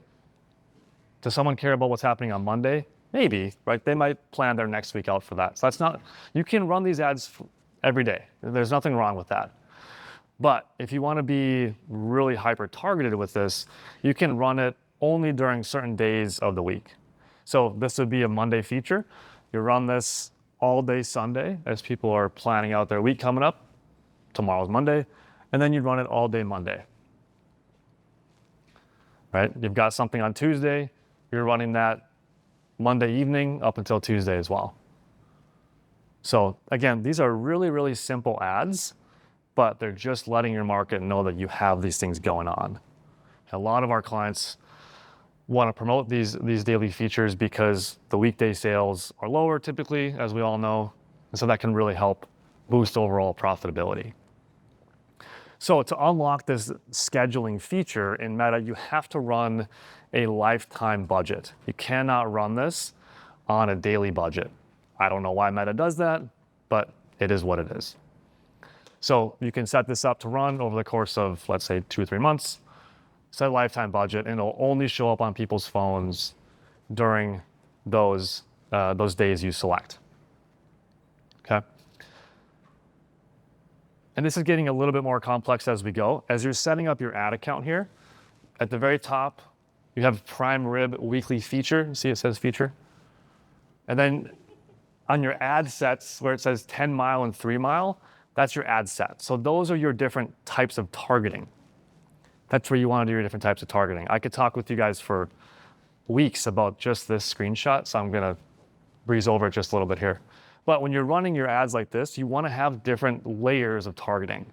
does someone care about what's happening on Monday? Maybe, right? They might plan their next week out for that. So that's not, you can run these ads every day. There's nothing wrong with that. But if you want to be really hyper targeted with this, you can run it only during certain days of the week. So this would be a Monday feature. You run this all day Sunday as people are planning out their week coming up. Tomorrow's Monday. And then you'd run it all day Monday. Right? You've got something on Tuesday. You're running that Monday evening up until Tuesday as well. So again, these are really, really simple ads, but they're just letting your market know that you have these things going on. A lot of our clients want to promote these daily features because the weekday sales are lower typically, as we all know. And so that can really help boost overall profitability. So to unlock this scheduling feature in Meta, you have to run a lifetime budget. You cannot run this on a daily budget. I don't know why Meta does that, but it is what it is. So you can set this up to run over the course of, let's say, 2 or 3 months, set a lifetime budget, and it'll only show up on people's phones during those days you select. Okay? And this is getting a little bit more complex as we go. As you're setting up your ad account here, at the very top, you have Prime Rib weekly feature. See it says feature? And then on your ad sets where it says 10 mile and 3 mile, that's your ad set. So those are your different types of targeting. That's where you want to do your different types of targeting. I could talk with you guys for weeks about just this screenshot, so I'm going to breeze over it just a little bit here. But when you're running your ads like this, you want to have different layers of targeting.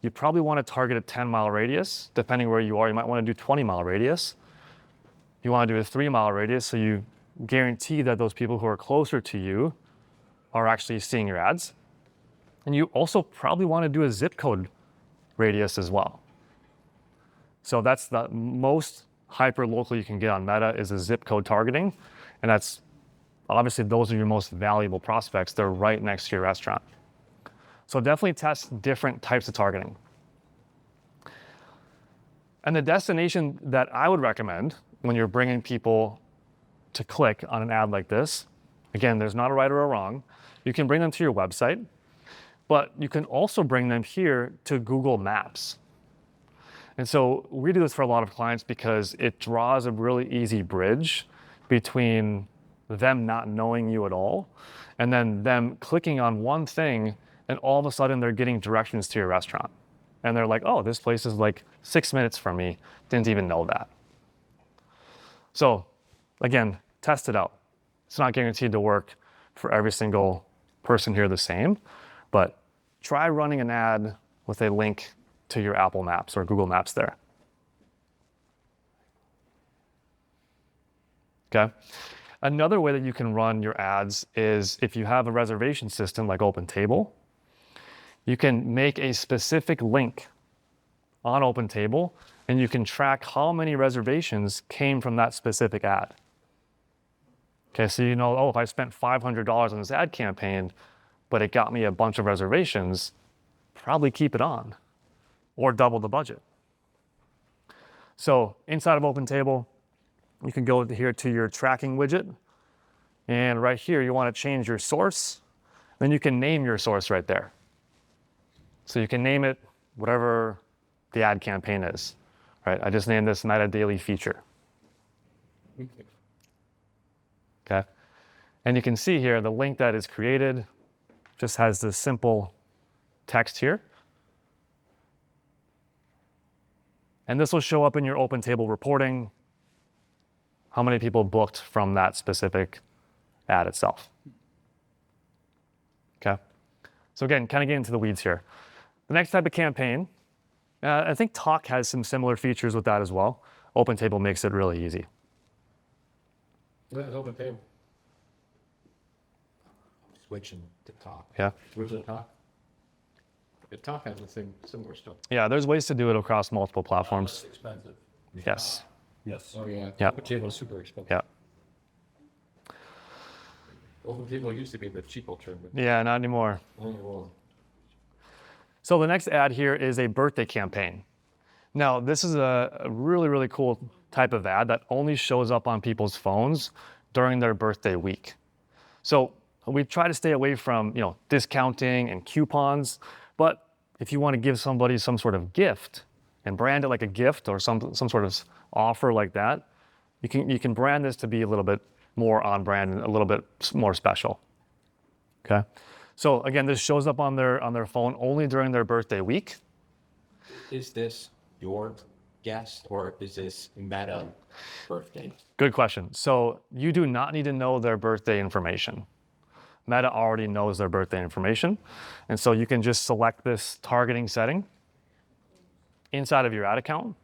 You probably want to target a 10-mile radius. Depending where you are, you might want to do 20-mile radius. You want to do a 3-mile radius, so you guarantee that those people who are closer to you are actually seeing your ads. And you also probably want to do a zip code radius as well. So that's the most hyper local you can get on Meta is a zip code targeting. And that's obviously those are your most valuable prospects. They're right next to your restaurant. So definitely test different types of targeting. And the destination that I would recommend when you're bringing people to click on an ad like this, again, there's not a right or a wrong. You can bring them to your website, but you can also bring them here to Google Maps. And so we do this for a lot of clients because it draws a really easy bridge between them not knowing you at all and then them clicking on one thing and all of a sudden they're getting directions to your restaurant. And they're like, oh, this place is like 6 minutes from me. Didn't even know that. So again, test it out. It's not guaranteed to work for every single person here the same, but try running an ad with a link to your Apple Maps or Google Maps there. Okay. Another way that you can run your ads is if you have a reservation system like OpenTable, you can make a specific link on OpenTable and you can track how many reservations came from that specific ad. Okay, so you know, oh, if I spent $500 on this ad campaign, but it got me a bunch of reservations, probably keep it on or double the budget. So inside of OpenTable, you can go here to your tracking widget. And right here, you want to change your source. Then you can name your source right there. So you can name it whatever the ad campaign is. Right? I just named this Meta Daily Feature. Okay. And you can see here the link that is created just has this simple text here. And this will show up in your OpenTable reporting how many people booked from that specific ad itself. Okay. So again, kind of getting into the weeds here. The next type of campaign, I think Talk has some similar features with that as well. OpenTable makes it really easy. What is OpenTable? Switching to Talk. Yeah. Where's the Talk? The Talk has the same similar stuff. Yeah, there's ways to do it across multiple platforms. Expensive. Yes. Yes. Oh yeah. Yeah. OpenTable is super expensive. Yeah. OpenTable used to be the cheap alternative. Yeah, not anymore. Oh, well. So the next ad here is a birthday campaign. Now, this is a really, really cool type of ad that only shows up on people's phones during their birthday week. So we try to stay away from, discounting and coupons, but if you want to give somebody some sort of gift and brand it like a gift or some sort of offer like that, you can brand this to be a little bit more on brand and a little bit more special. Okay? So again, this shows up on their phone only during their birthday week. Is this your guest or is this Meta birthday? Good question. So you do not need to know their birthday information. Meta already knows their birthday information. And so you can just select this targeting setting inside of your ad account.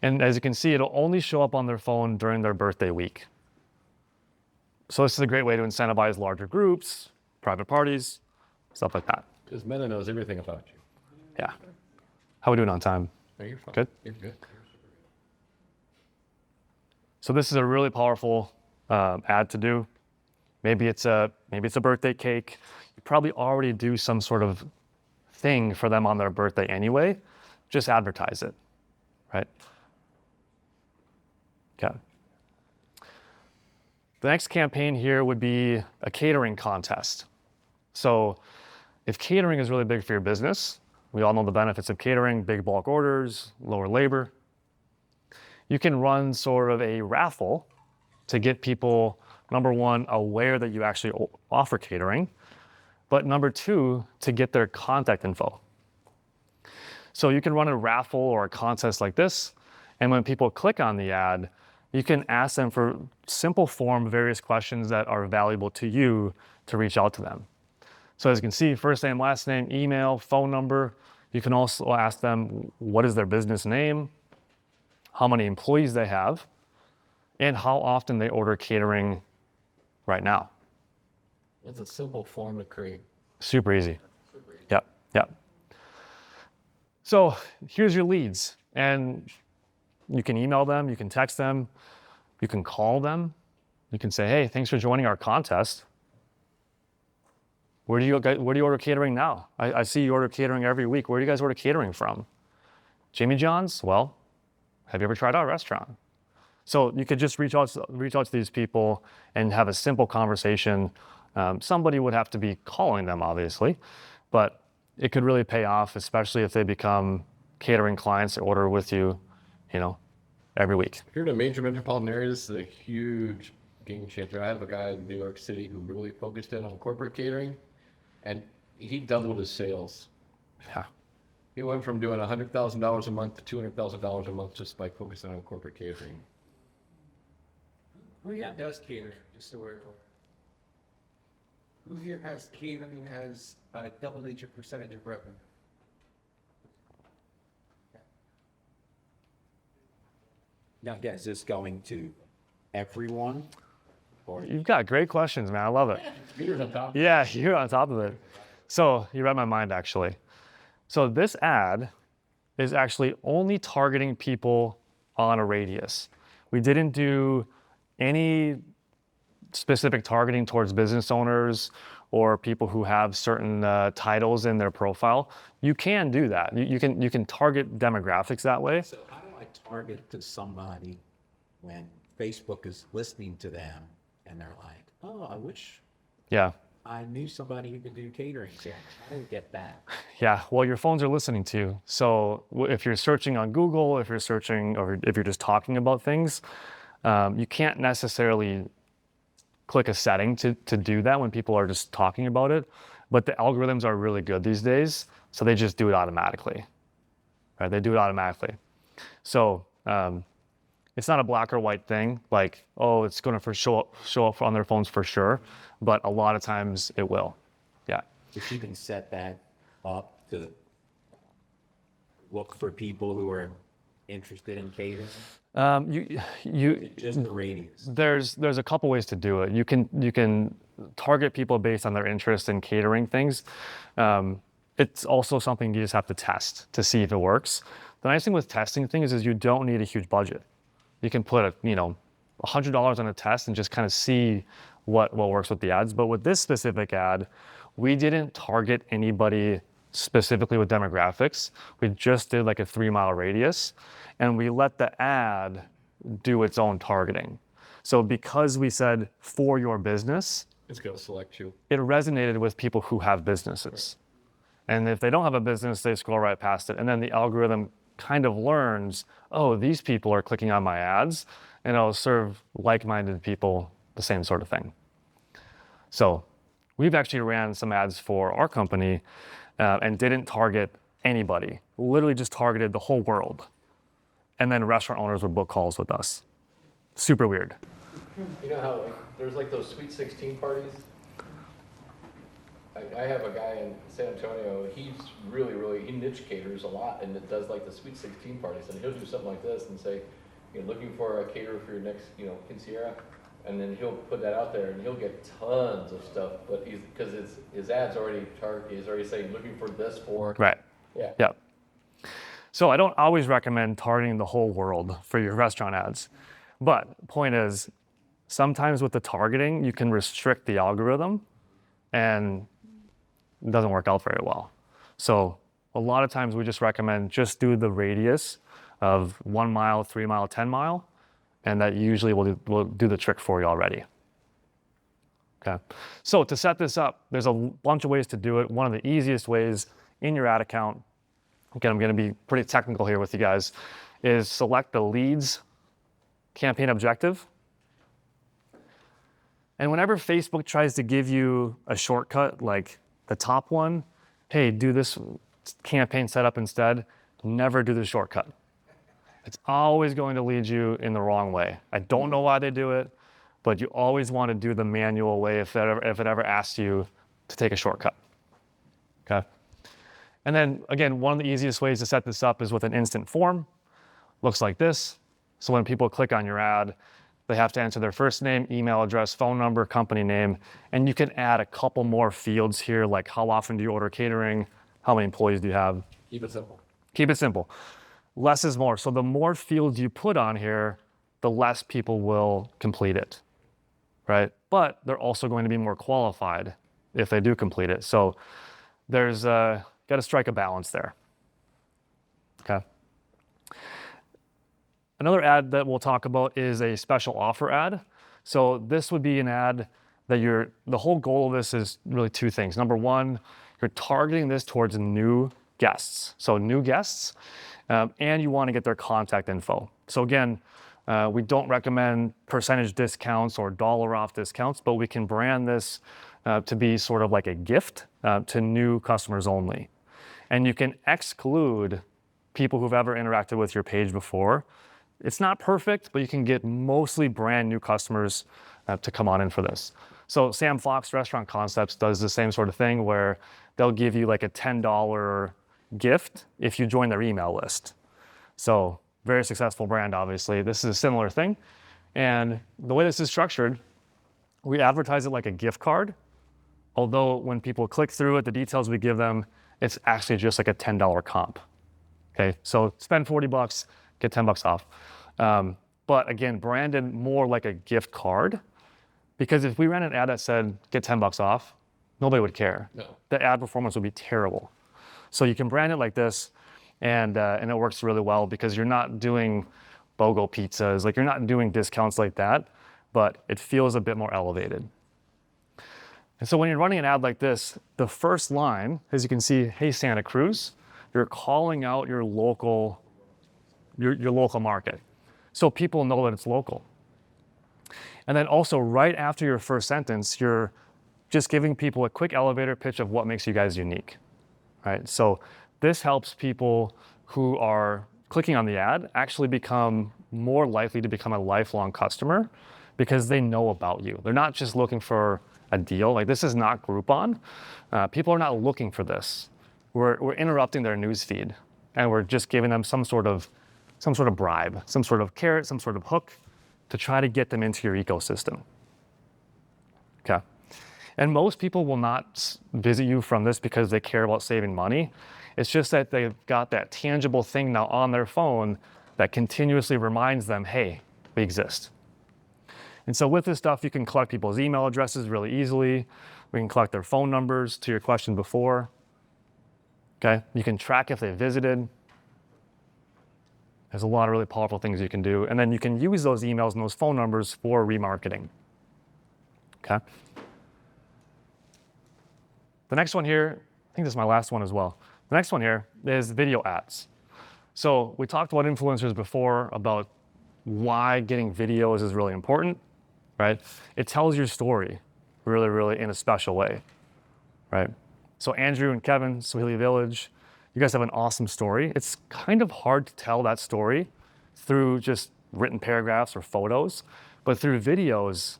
And as you can see, it'll only show up on their phone during their birthday week. So this is a great way to incentivize larger groups, private parties, stuff like that. Because Meta knows everything about you. Yeah. How we doing on time? No, you're fine. Good? You're good. So this is a really powerful ad to do. Maybe it's a birthday cake. You probably already do some sort of thing for them on their birthday anyway. Just advertise it, right? Okay. The next campaign here would be a catering contest. So if catering is really big for your business, we all know the benefits of catering, big bulk orders, lower labor. You can run sort of a raffle to get people, number one, aware that you actually offer catering, but number two, to get their contact info. So you can run a raffle or a contest like this, and when people click on the ad, you can ask them for simple form various questions that are valuable to you to reach out to them. So as you can see, first name, last name, email, phone number. You can also ask them what is their business name, how many employees they have, and how often they order catering right now. It's a simple form to create. Super easy. Yep, yep. So here's your leads. And you can email them, you can text them, you can call them. You can say, hey, thanks for joining our contest. Where do you order catering now? I see you order catering every week. Where do you guys order catering from? Jimmy John's? Well, have you ever tried our restaurant? So you could just reach out to these people and have a simple conversation. Somebody would have to be calling them, obviously, but it could really pay off, especially if they become catering clients that order with you, every week. Here in the major metropolitan areas, this is a huge game changer. I have a guy in New York City who really focused in on corporate catering, and he doubled his sales. Yeah. He went from doing $100,000 a month to $200,000 a month just by focusing on corporate catering. Who here does catering? Just so we're. Who here has catering has a double-digit percentage of revenue? Now, is this going to everyone? Or You've got great questions, man. I love it. Peter's on top. Yeah, you're on top of it. So you read my mind, actually. So this ad is actually only targeting people on a radius. We didn't do any specific targeting towards business owners or people who have certain titles in their profile, you can do that. You can target demographics that way. So how do I target to somebody when Facebook is listening to them and they're like, oh, I wish Yeah. I knew somebody who could do catering. So how do we get that? Yeah, well, your phones are listening to you. So if you're searching on Google, if you're searching, or if you're just talking about things, you can't necessarily click a setting to do that when people are just talking about it. But the algorithms are really good these days, so they just do it automatically. Right? They do it automatically. So it's not a black or white thing, like, oh, it's going to show up on their phones for sure, but a lot of times it will. Yeah. If you can set that up to look for people who are interested in catering, You just the radius. there's a couple ways to do it. You can target people based on their interest in catering things. It's also something you just have to test to see if it works. The nice thing with testing things is you don't need a huge budget. You can put $100 on a test and just kind of see what works with the ads. But with this specific ad, we didn't target anybody specifically with demographics. We just did like a 3-mile radius, and we let the ad do its own targeting. So because we said for your business, It's going to select you. it resonated with people who have businesses. And if they don't have a business, they scroll right past it. And then the algorithm kind of learns, oh, these people are clicking on my ads, and it'll serve like-minded people the same sort of thing. So we've actually ran some ads for our company and didn't target anybody, literally just targeted the whole world. And then restaurant owners would book calls with us. Super weird. You know how there's like those Sweet 16 parties? I have a guy in San Antonio, he's he niche caters a lot and it does like the Sweet 16 parties, and he'll do something like this and say, you're looking for a caterer for your next, quinceañera, and then he'll put that out there and he'll get tons of stuff, but because his ad's already targeted, he's already saying, looking for this for. Right. Yeah. Yep. So I don't always recommend targeting the whole world for your restaurant ads. But point is, sometimes with the targeting, you can restrict the algorithm and it doesn't work out very well. So a lot of times we just recommend just do the radius of 1 mile, 3 mile, 10 mile, and that usually will do the trick for you already. Okay. So to set this up, there's a bunch of ways to do it. One of the easiest ways in your ad account, again, I'm going to be pretty technical here with you guys, is select the leads campaign objective. And whenever Facebook tries to give you a shortcut, like the top one, hey, do this campaign setup instead, never do the shortcut. It's always going to lead you in the wrong way. I don't know why they do it, but you always want to do the manual way if it ever asks you to take a shortcut. Okay. And then again, one of the easiest ways to set this up is with an instant form. Looks like this. So when people click on your ad, they have to enter their first name, email address, phone number, company name, and you can add a couple more fields here, like how often do you order catering, how many employees do you have. Keep it simple. Keep it simple. Less is more. So the more fields you put on here, the less people will complete it, right? But they're also going to be more qualified if they do complete it. So there's got to strike a balance there. Okay. Another ad that we'll talk about is a special offer ad. So this would be an ad that the whole goal of this is really two things. Number one, you're targeting this towards new guests. So new guests, and you want to get their contact info. So again, we don't recommend percentage discounts or dollar off discounts, but we can brand this to be sort of like a gift to new customers only. And you can exclude people who've ever interacted with your page before. It's not perfect, but you can get mostly brand new customers to come on in for this. So Sam Fox Restaurant Concepts does the same sort of thing where they'll give you like a $10 gift if you join their email list. So very successful brand, obviously. This is a similar thing. And the way this is structured, we advertise it like a gift card. Although when people click through it, the details we give them, it's actually just like a $10 comp. Okay, so spend $40, get $10 off. but again, branded more like a gift card. Because if we ran an ad that said, get 10 bucks off, nobody would care. No. The ad performance would be terrible. So you can brand it like this, and it works really well because you're not doing BOGO pizzas, like you're not doing discounts like that, but it feels a bit more elevated. And so when you're running an ad like this, the first line, as you can see, hey Santa Cruz, you're calling out your local market. So people know that it's local. And then also right after your first sentence, you're just giving people a quick elevator pitch of what makes you guys unique, right? So this helps people who are clicking on the ad actually become more likely to become a lifelong customer because they know about you. They're not just looking for a deal. Like this is not Groupon. People are not looking for this. We're interrupting their news feed, and we're just giving them some sort of bribe, some sort of carrot, some sort of hook to try to get them into your ecosystem. Okay. And most people will not visit you from this because they care about saving money. It's just that they've got that tangible thing now on their phone that continuously reminds them, hey, we exist. And so with this stuff, you can collect people's email addresses really easily. We can collect their phone numbers, to your question before. Okay, you can track if they visited. There's a lot of really powerful things you can do. And then you can use those emails and those phone numbers for remarketing. Okay. The next one here, I think this is my last one as well. The next one here is video ads. So we talked about influencers before, about why getting videos is really important, right? It tells your story really, really in a special way, right? So Andrew and Kevin, Swahili Village, you guys have an awesome story. It's kind of hard to tell that story through just written paragraphs or photos, but through videos,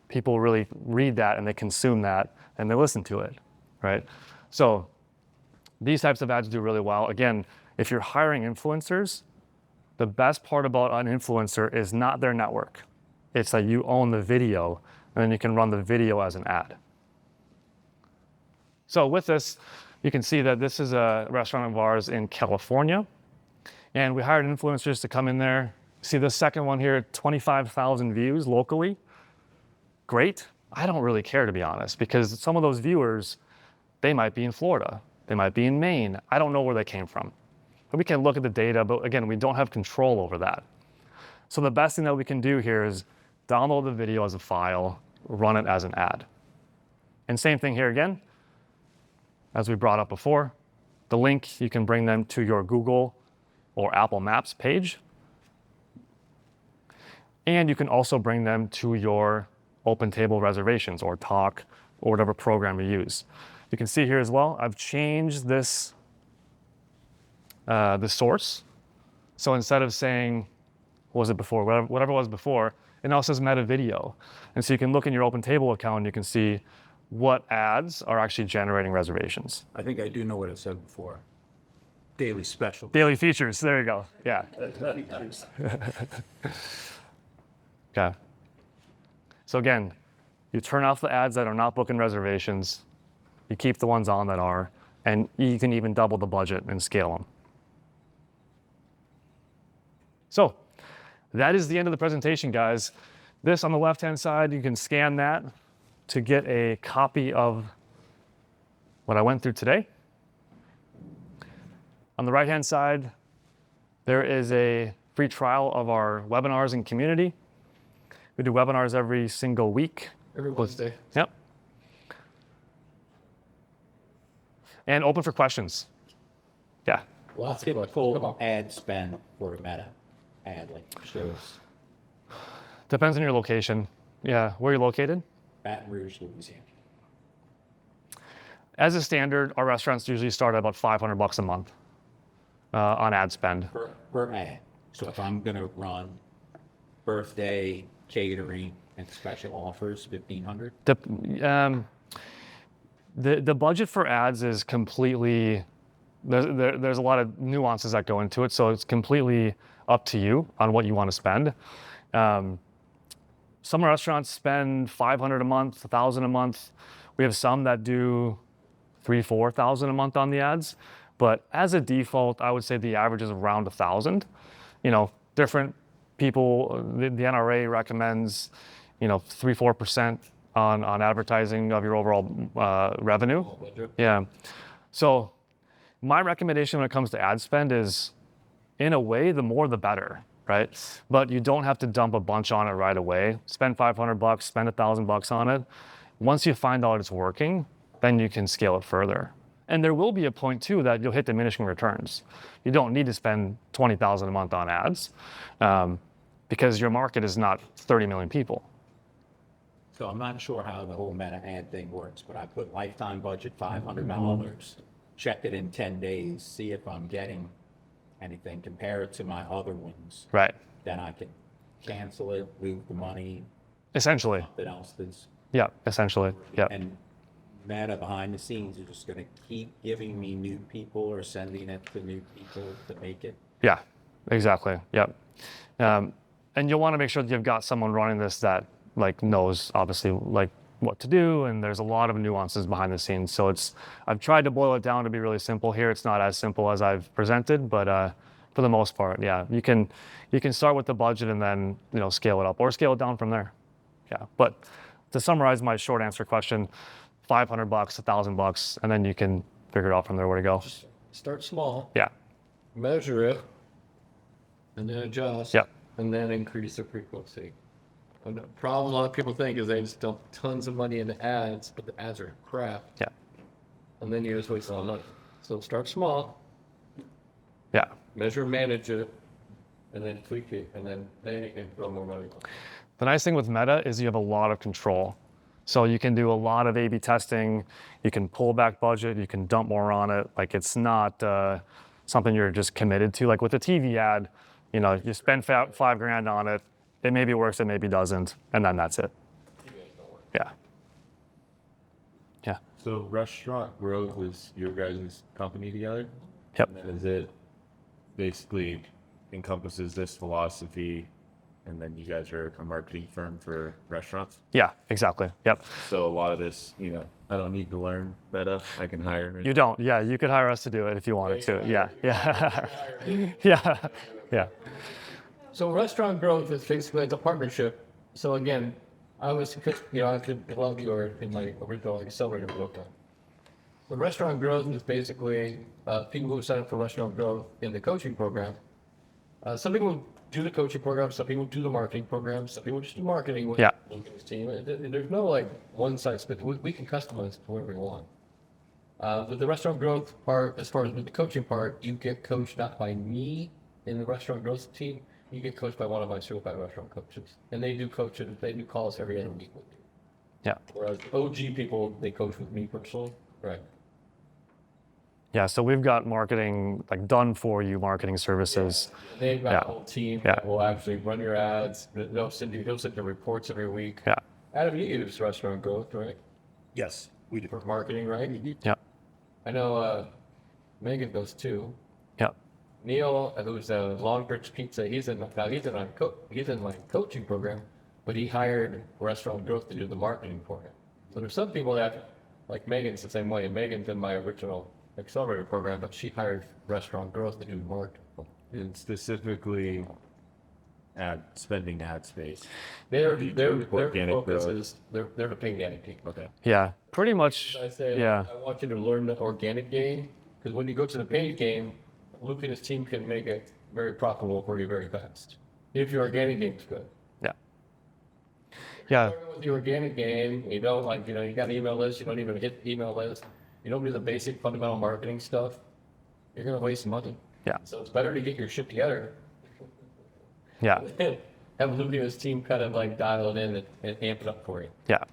people really read that and they consume that and they listen to it, right? So these types of ads do really well. Again, if you're hiring influencers, the best part about an influencer is not their network. It's that you own the video and then you can run the video as an ad. So with this, you can see that this is a restaurant of ours in California. And we hired influencers to come in there. See this second one here, 25,000 views locally. Great. I don't really care, to be honest, because some of those viewers, they might be in Florida. They might be in Maine. I don't know where they came from. But we can look at the data, but again, we don't have control over that. So the best thing that we can do here is download the video as a file, run it as an ad. And same thing here again, as we brought up before, the link, you can bring them to your Google or Apple Maps page. And you can also bring them to your OpenTable reservations or Talk or whatever program you use. You can see here as well, I've changed this, the source. So instead of saying, what was it before, whatever it was before, it now says Meta Video. And so you can look in your OpenTable account and you can see what ads are actually generating reservations. I think I do know what it said before. Daily special. Daily features, there you go, yeah. Okay. So again, you turn off the ads that are not booking reservations, you keep the ones on that are, and you can even double the budget and scale them. So that is the end of the presentation, guys. This on the left-hand side, you can scan that to get a copy of what I went through today. On the right-hand side, there is a free trial of our webinars and community. We do webinars every single week. Every Wednesday. Yep. And open for questions. Yeah. Lots of questions. Come Typical on. ad spend for a Meta ad like shows Depends on your location. Yeah, where you're located. Baton Rouge, Louisiana. As a standard, our restaurants usually start at about $500 a month on ad spend. Per ad. So if I'm gonna run birthday, catering, and special offers, 1,500. The budget for ads is completely, there's a lot of nuances that go into it, so it's completely up to you on what you want to spend. Some restaurants spend $500 a month, $1,000 a month. We have some that do $3,000, $4,000 a month on the ads, but as a default, I would say the average is around $1,000. You know, different people, the NRA recommends, 3-4% on advertising of your overall revenue. Yeah. So my recommendation when it comes to ad spend is, in a way, the more the better, right? But you don't have to dump a bunch on it right away. Spend $500, spend $1,000 on it. Once you find out it's working, then you can scale it further. And there will be a point too that you'll hit diminishing returns. You don't need to spend $20,000 a month on ads because your market is not 30 million people. So I'm not sure how the whole meta ad thing works, but I put lifetime budget $500, check it in 10 days, see if I'm getting anything, compare it to my other ones. Right. Then I can cancel it, move the money, Essentially. something else that's, Yeah, essentially. Yeah. and Meta behind the scenes are just gonna keep giving me new people or sending it to new people to make it. Yeah, exactly. Yep. And you'll want to make sure that you've got someone running this that knows obviously what to do, and there's a lot of nuances behind the scenes. So I've tried to boil it down to be really simple here. It's not as simple as I've presented, but for the most part, yeah, you can start with the budget and then scale it up or scale it down from there. Yeah. But to summarize my short answer question, $500, $1,000, and then you can figure it out from there where to go. Start small, Yeah. measure it, and then adjust. Yep. And then increase the frequency. And the problem a lot of people think is they just dump tons of money into ads, but the ads are crap, Yeah. and then you just waste a lot of money. So start small, Yeah. measure, and manage it, and then tweak it, and then you can throw more money. The nice thing with Meta is you have a lot of control. So you can do a lot of A/B testing. You can pull back budget. You can dump more on it. It's not something you're just committed to. Like with a TV ad, you spend $5,000 on it. It maybe works, it maybe doesn't, and then that's it. Yeah. Yeah. So Restaurant Growth is your guys' company together? Yep. And then is it basically encompasses this philosophy, and then you guys are a marketing firm for restaurants? Yeah. Exactly. Yep. So a lot of this, I don't need to learn Meta. I can hire. You don't. Yeah. You could hire us to do it if you wanted to. Yeah. Yeah. Yeah. Yeah. So restaurant growth is basically a partnership. So again, I could plug you in my original accelerator program. The restaurant growth is basically people who sign up for restaurant growth in the coaching program. Some people do the coaching program, some people do the marketing program, some people just do marketing with Yeah. Lucas' team. There's no one size fits. We can customize to whatever we want. With the restaurant growth part, as far as with the coaching part, you get coached not by me in the restaurant growth team. You get coached by one of my certified restaurant coaches, and they do calls every other week with you. Yeah. Whereas OG people, they coach with me personally. Right. Yeah. So we've got marketing, done for you marketing services. They've got Yeah. a whole team Yeah. that will actually run your ads. They'll send the reports every week. Yeah. Adam, you use restaurant growth, right? Yes, we do. For marketing, right? Yeah. I know Megan does too. Yeah. Neil, who's Longbridge Pizza, he's in my coaching program, but he hired Restaurant Growth to do the marketing for him. So there's some people that, like Megan's the same way. Megan's in my original accelerator program, but she hired Restaurant Growth to do the marketing. And specifically spending ad space. Their Organic focus growth. is they're the paid ad team. Okay. Yeah. Pretty much. I say, Yeah. I want you to learn the organic game, because when you go to the paid game, Luke and his team can make it very profitable for you very fast. If your organic game is good. Yeah. Yeah. Starting with the organic game, you got an email list, you don't even hit the email list, you don't do the basic fundamental marketing stuff, you're gonna waste money. Yeah. So it's better to get your shit together. Yeah. Have Luke and his team kind of dial it in and amp it up for you. Yeah.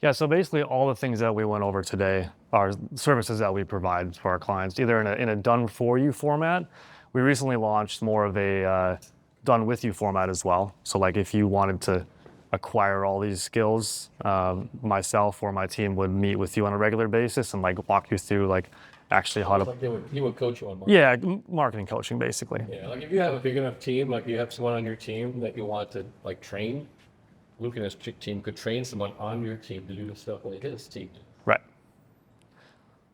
Yeah. So basically, all the things that we went over today are services that we provide for our clients, either in a done for you format. We recently launched more of a done with you format as well. So if you wanted to acquire all these skills, myself or my team would meet with you on a regular basis and walk you through actually how to. He would coach you on marketing. Yeah, marketing coaching basically. Yeah, if you have a big enough team, you have someone on your team that you want to train, Luke and his team could train someone on your team to do the stuff like his team. Right.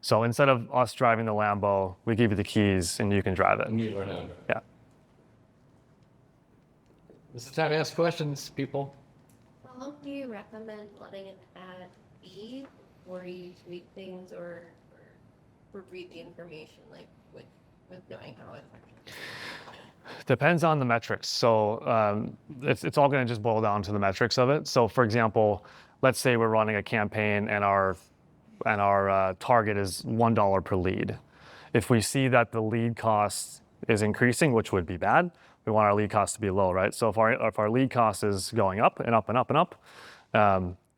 So instead of us driving the Lambo, we give you the keys and you can drive it. And you learn how to. Yeah. This is the time to ask questions, people. How long do you recommend letting an ad be before you tweak things or read the information, like with knowing how it functions? Depends on the metrics. So it's all going to just boil down to the metrics of it. So for example, let's say we're running a campaign and our target is $1 per lead. If we see that the lead cost is increasing, which would be bad, we want our lead cost to be low, right? So if our lead cost is going up and up and up and up,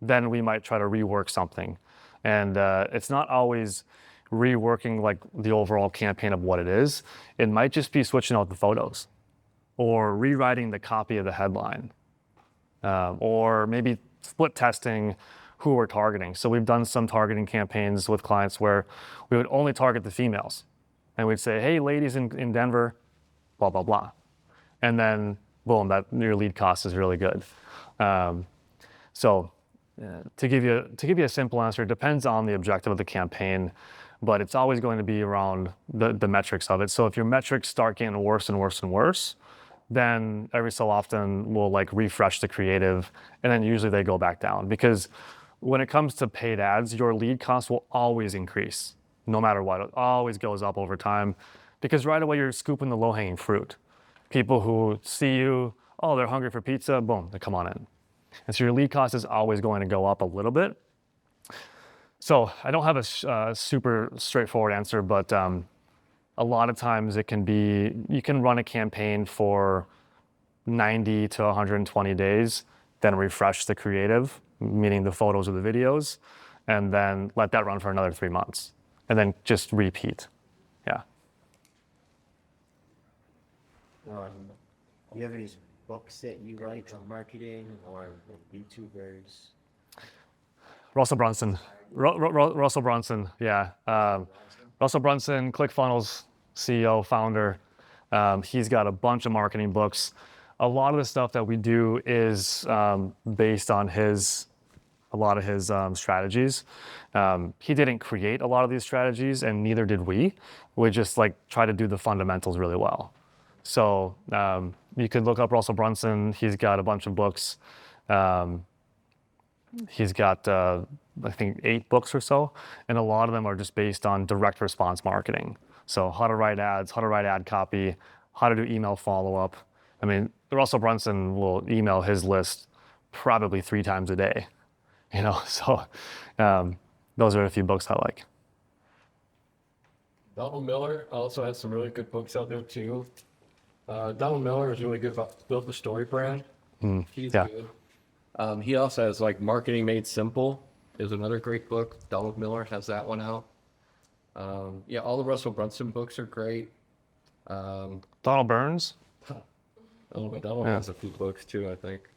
then we might try to rework something. And it's not always reworking like the overall campaign of what it is. It might just be switching out the photos or rewriting the copy of the headline, or maybe split testing who we're targeting. So we've done some targeting campaigns with clients where we would only target the females. And we'd say, hey, ladies in Denver, blah, blah, blah. And then, boom, that your lead cost is really good. So to give you a simple answer, it depends on the objective of the campaign, but it's always going to be around the metrics of it. So if your metrics start getting worse and worse and worse, then every so often we'll like refresh the creative, and then usually they go back down. Because when it comes to paid ads, your lead cost will always increase, no matter what. It always goes up over time, because right away you're scooping the low-hanging fruit. People who see you, oh, they're hungry for pizza, boom, they come on in. And so your lead cost is always going to go up a little bit. So I don't have a super straightforward answer, but a lot of times it can be, you can run a campaign for 90 to 120 days, then refresh the creative, meaning the photos or the videos, and then let that run for another 3 months, and then just repeat. Yeah. Do you have any books that you like on marketing or YouTubers? Russell Brunson. Russell Brunson, yeah. Russell Brunson, ClickFunnels CEO, founder. He's got a bunch of marketing books. A lot of the stuff that we do is based on a lot of his strategies. He didn't create a lot of these strategies, and neither did we. We just like try to do the fundamentals really well. So you could look up Russell Brunson. He's got a bunch of books. He's got, I think, 8 books or so, and a lot of them are just based on direct response marketing. So how to write ads, how to write ad copy, how to do email follow-up. I mean, Russell Brunson will email his list probably 3 times a day, you know? So those are a few books I like. Donald Miller also has some really good books out there too. Donald Miller is really good about Build the Story brand. He's yeah. good. He also has like Marketing Made Simple is another great book. Donald Miller has that one out. Yeah, all the Russell Brunson books are great. Donald Burns. Donald has a few books too, I think.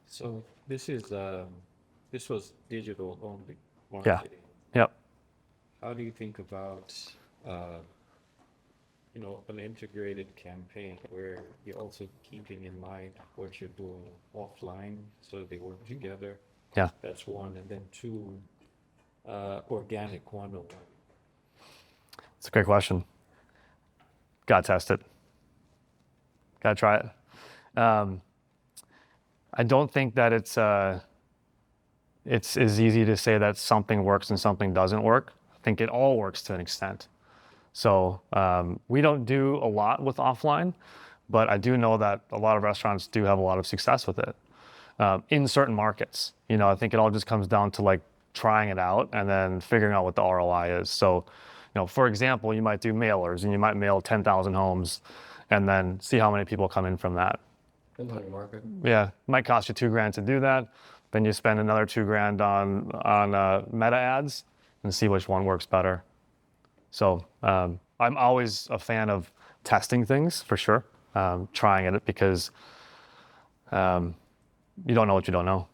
So this was digital only Yeah. marketing. Yep. How do you think about, an integrated campaign where you're also keeping in mind what you're doing offline so they work together? Yeah. That's one. And then 2, organic one-on-one. It's a great question. Gotta test it. Gotta try it. I don't think that it's as easy to say that something works and something doesn't work. I think it all works to an extent. So we don't do a lot with offline, but I do know that a lot of restaurants do have a lot of success with it in certain markets. I think it all just comes down to like trying it out and then figuring out what the ROI is. So, for example, you might do mailers and you might mail 10,000 homes and then see how many people come in from that. Depends on your market. Yeah, it might cost you $2,000 to do that. Then you spend another $2,000 on meta ads and see which one works better. So I'm always a fan of testing things for sure, trying it because you don't know what you don't know.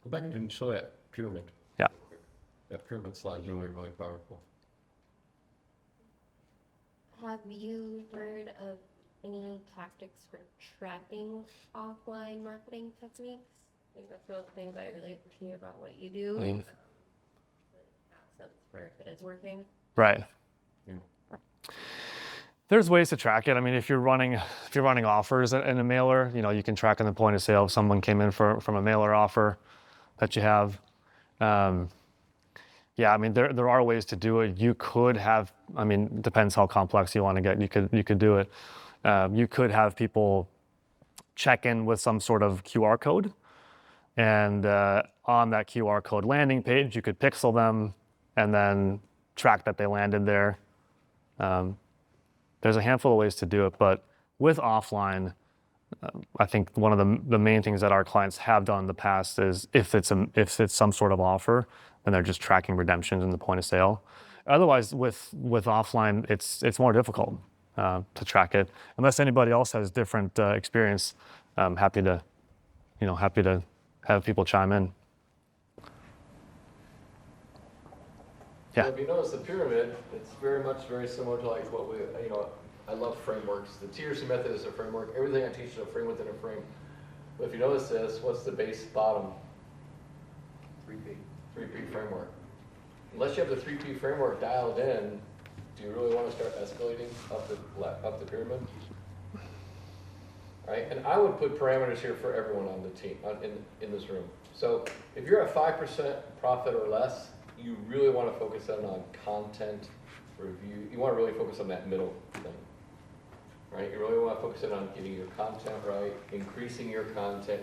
Go back and show that pyramid. Yeah. That pyramid slide is really, really powerful. Have you heard of any tactics for tracking offline marketing techniques? I think that's one of the things I really appreciate about what you do. Mm. Sense for if it is working. Right. There's ways to track it. I mean, if you're running offers in a mailer, you can track in the point of sale if someone came in from a mailer offer that you have. Yeah, I mean, there are ways to do it. You could have, I mean, it depends how complex you want to get. You could do it. You could have people check in with some sort of QR code, and on that QR code landing page, you could pixel them and then track that they landed there. There's a handful of ways to do it, but with offline, I think one of the main things that our clients have done in the past is if it's some sort of offer, then they're just tracking redemptions in the point of sale. Otherwise, with offline, it's more difficult to track it. Unless anybody else has different experience, I'm happy to have people chime in. Yeah. So if you notice the pyramid, it's very similar to like what we, I love frameworks. The TRC method is a framework. Everything I teach is a frame within a frame. But if you notice this, what's the base bottom? 3P. 3P framework. Unless you have the 3P framework dialed in, do you really want to start escalating up the pyramid? Right? And I would put parameters here for everyone on the team, in this room. So if you're at 5% profit or less, you really want to focus on content review. You want to really focus on that middle thing, right? You really want to focus in on getting your content right, increasing your content,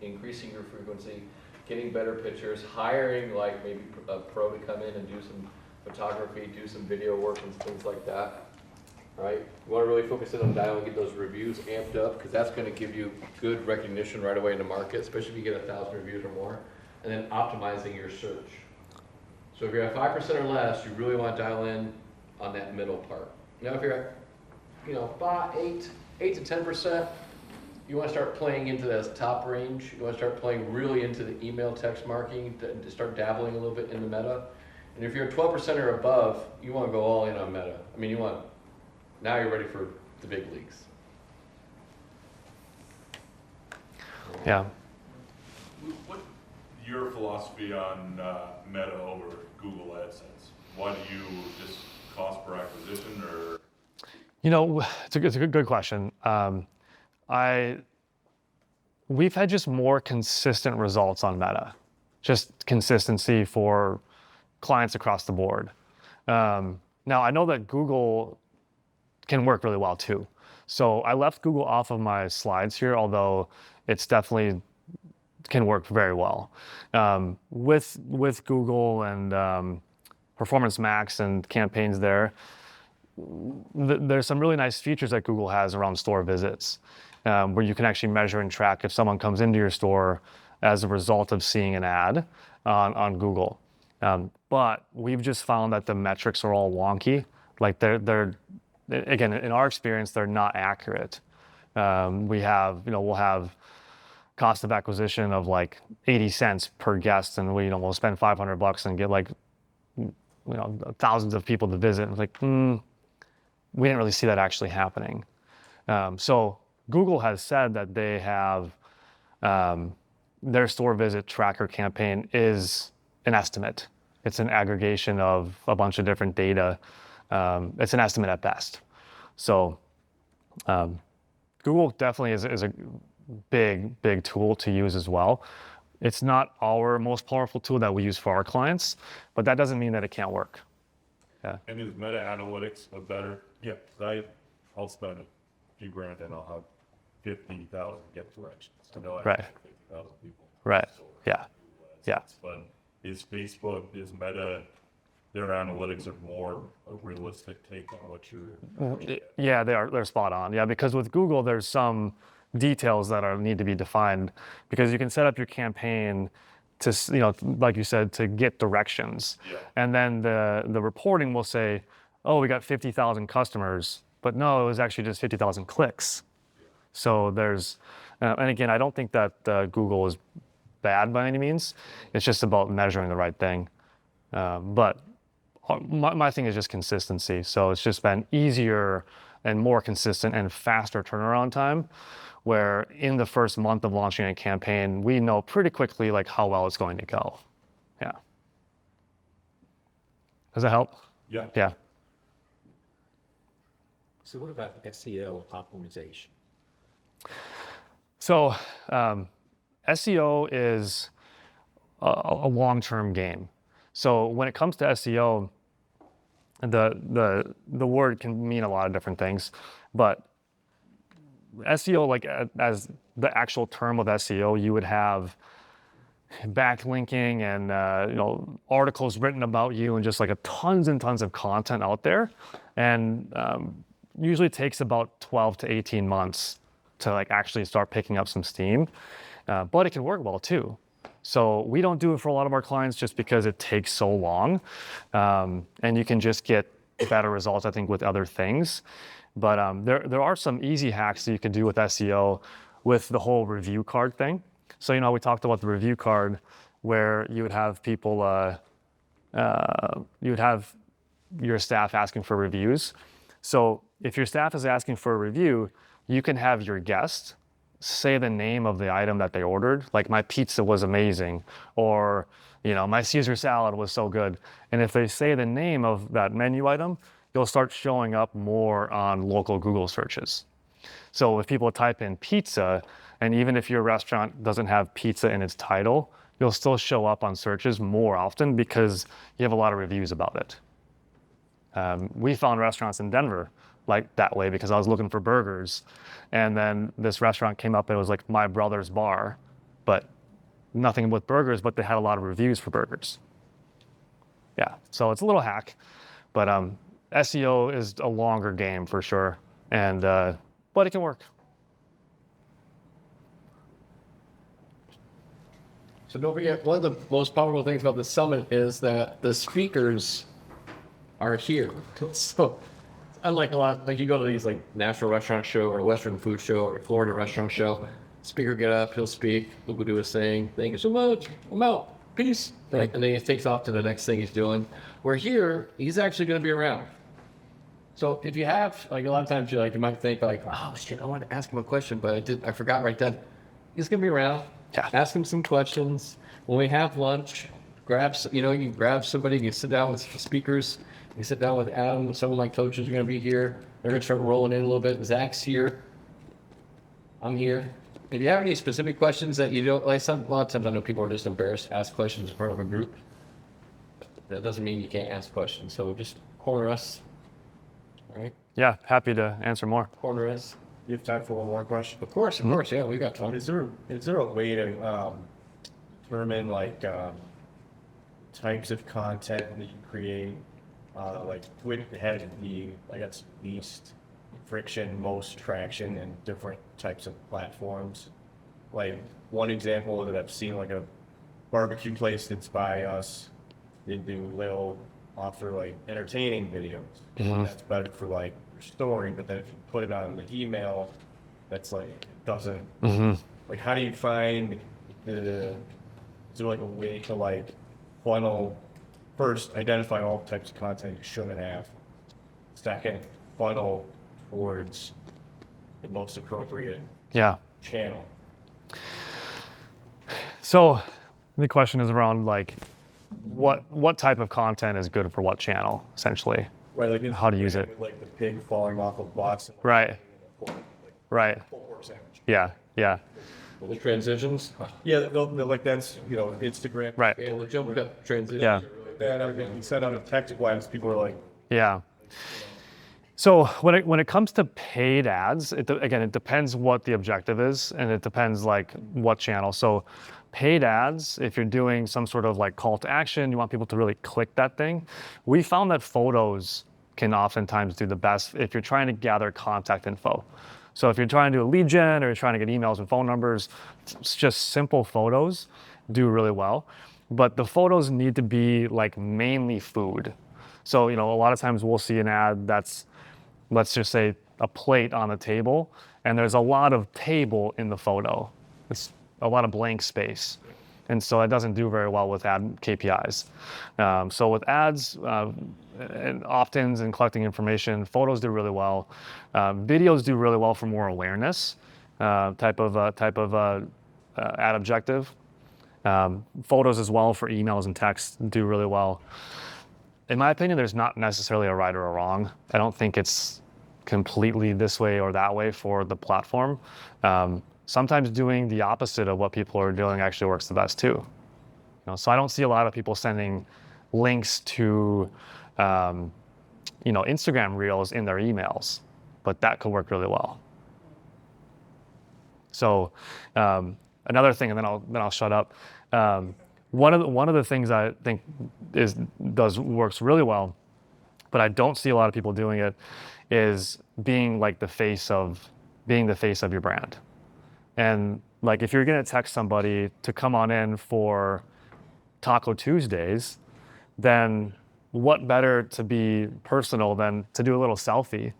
increasing your frequency, getting better pictures, hiring like maybe a pro to come in and do some photography, do some video work and things like that, right? You want to really focus in on dialing, get those reviews amped up, because that's going to give you good recognition right away in the market, especially if you get 1,000 reviews or more, and then optimizing your search. So if you're at 5% or less, you really want to dial in on that middle part. Now if you're at 8 to 10%, you want to start playing into that top range. You want to start playing really into the email text marketing, to start dabbling a little bit in the meta. And if you're at 12% or above, you want to go all in on meta. I mean, now you're ready for the big leagues. Yeah. What your philosophy on Meta over Google AdSense? Why do you just cost per acquisition, or? It's a good question. We've had just more consistent results on Meta, just consistency for clients across the board. Now I know that Google can work really well too. So I left Google off of my slides here, although it's definitely can work very well. With Google and Performance Max and campaigns there's some really nice features that Google has around store visits, where you can actually measure and track if someone comes into your store as a result of seeing an ad on Google. But we've just found that the metrics are all wonky. Like they're again, in our experience, they're not accurate. We'll have cost of acquisition of like 80 cents per guest, and we'll spend $500 and get like thousands of people to visit. It's like, we didn't really see that actually happening. So Google has said that they have their store visit tracker campaign is an estimate. It's an aggregation of a bunch of different data. It's an estimate at best. So Google definitely is a big tool to use as well. It's not our most powerful tool that we use for our clients, but that doesn't mean that it can't work. Yeah. And is Meta Analytics a better? Yeah, I'll spend a few grand and I'll have 50,000 get directions to know I Right. have 50,000 people. Right. Yeah. Yeah. But is Meta, their analytics are more a realistic take on what you're. Yeah, they're spot on. Yeah, because with Google, there's some details that need to be defined, because you can set up your campaign to, like you said, to get directions. Yeah. And then the reporting will say, oh, we got 50,000 customers, but no, it was actually just 50,000 clicks. So there's, and again, I don't think that Google is bad by any means. It's just about measuring the right thing. But my thing is just consistency. So it's just been easier and more consistent and faster turnaround time, where in the first month of launching a campaign, we know pretty quickly like how well it's going to go. Yeah. Does that help? Yeah. Yeah. So what about SEO optimization? So SEO is a long-term game. So when it comes to SEO, the word can mean a lot of different things, but SEO, like as the actual term of SEO, you would have backlinking and articles written about you and just like tons and tons of content out there, and usually takes about 12 to 18 months to like actually start picking up some steam, but it can work well too. So we don't do it for a lot of our clients just because it takes so long, and you can just get better results, I think, with other things. But there are some easy hacks that you can do with SEO with the whole review card thing. So, we talked about the review card where you would have people, you would have your staff asking for reviews. So if your staff is asking for a review, you can have your guest say the name of the item that they ordered, like my pizza was amazing, or my Caesar salad was so good. And if they say the name of that menu item, you'll start showing up more on local Google searches. So if people type in pizza, and even if your restaurant doesn't have pizza in its title, you'll still show up on searches more often because you have a lot of reviews about it. We found restaurants in Denver like that way because I was looking for burgers, and then this restaurant came up and it was like My Brother's Bar, but nothing with burgers, but they had a lot of reviews for burgers. Yeah, so it's a little hack, but SEO is a longer game for sure, and but it can work. So don't forget, one of the most powerful things about the summit is that the speakers are here. So unlike a lot, like you go to these like National Restaurant Show or Western Food Show or Florida Restaurant Show, speaker get up, he'll speak, he'll do his thing, thank you so much, I'm out, peace. Right? And then he takes off to the next thing he's doing. Where here, he's actually going to be around. So if you have, like a lot of times you might think like, oh shit, I wanted to ask him a question, but I forgot right then. He's going to be around. Yeah. Ask him some questions. When we have lunch, you grab somebody, you sit down with speakers, you sit down with Adam, some of my coaches are going to be here. They're going to start rolling in a little bit. Zach's here. I'm here. If you have any specific questions that you don't, a lot of times I know people are just embarrassed to ask questions as part of a group. That doesn't mean you can't ask questions. So just corner us. All right? Yeah, happy to answer more. Corner us. You have time for one more question? Of course, yeah, we got time. Is there a way to determine types of content that you create, which had the least friction, most traction in different types of platforms? Like one example that I've seen, like a barbecue place that's by us, they'll offer entertaining videos. That's better for your story, but then if you put it on the email, that's it doesn't. How do you find is there a way to funnel? First, identify all types of content you shouldn't have. Second, funnel towards the most appropriate channel. So the question is around what type of content is good for what channel, essentially. Right, how to use it. Like the pig falling off a box. Right. Right. Yeah. The transitions. Yeah, that's Instagram. Right. Yeah, the jump cut transitions. Yeah. You said on a text blast, people are like, Yeah. So when it comes to paid ads, it depends what the objective is, and it depends what channel. So paid ads, if you're doing some sort of call to action, you want people to really click that thing. We found that photos can oftentimes do the best if you're trying to gather contact info. So if you're trying to do a lead gen or you're trying to get emails and phone numbers, it's just simple photos do really well. But the photos need to be mainly food. So, a lot of times we'll see an ad that's, let's just say, a plate on the table, and there's a lot of table in the photo. It's a lot of blank space. And so it doesn't do very well with ad KPIs. So with ads and opt-ins and collecting information, photos do really well. Videos do really well for more awareness type of ad objective. Photos as well for emails and texts do really well. In my opinion, there's not necessarily a right or a wrong. I don't think it's completely this way or that way for the platform. Sometimes doing the opposite of what people are doing actually works the best too. So I don't see a lot of people sending links to Instagram Reels in their emails, but that could work really well. So another thing, and then I'll shut up. One of the things I think works really well, but I don't see a lot of people doing it, is being the face of your brand. And if you're gonna text somebody to come on in for Taco Tuesdays, then what better to be personal than to do a little selfie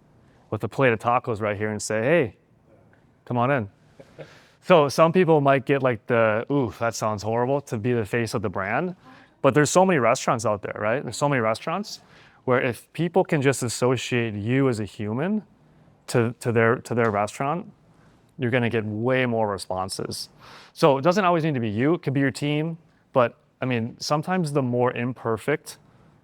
with a plate of tacos right here and say, hey, come on in. So some people might get oof, that sounds horrible, to be the face of the brand. But there's so many restaurants out there, right? There's so many restaurants where if people can just associate you as a human to their restaurant, you're gonna get way more responses. So it doesn't always need to be you, it could be your team, but sometimes the more imperfect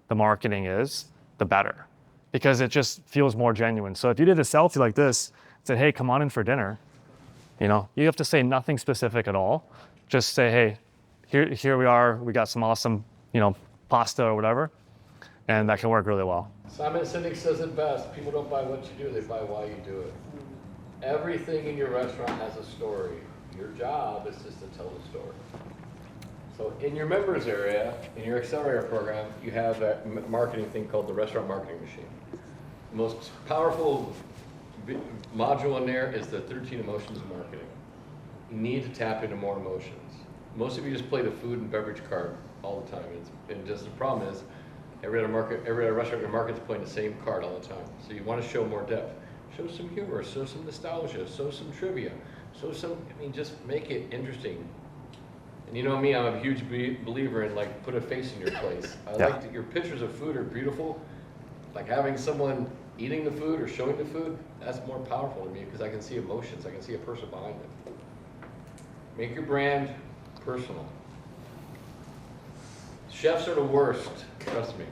the marketing is, the better, because it just feels more genuine. So if you did a selfie like this, said, hey, come on in for dinner, you have to say nothing specific at all. Just say, hey, here we are, we got some awesome, pasta or whatever, and that can work really well. Simon Sinek says it best, people don't buy what you do, they buy why you do it. Everything in your restaurant has a story. Your job is just to tell the story. So in your members area, in your accelerator program, you have a marketing thing called the restaurant marketing machine. The most powerful module in there is the 13 emotions of marketing. You need to tap into more emotions. Most of you just play the food and beverage card all the time. And just the problem is, every other restaurant in your market is playing the same card all the time. So you want to show more depth. Show some humor, show some nostalgia, show some trivia, just make it interesting. And you know me, I'm a huge believer in put a face in your place. I like that your pictures of food are beautiful. Having someone eating the food or showing the food, that's more powerful to me because I can see emotions, I can see a person behind it. Make your brand personal. Chefs are the worst, trust me.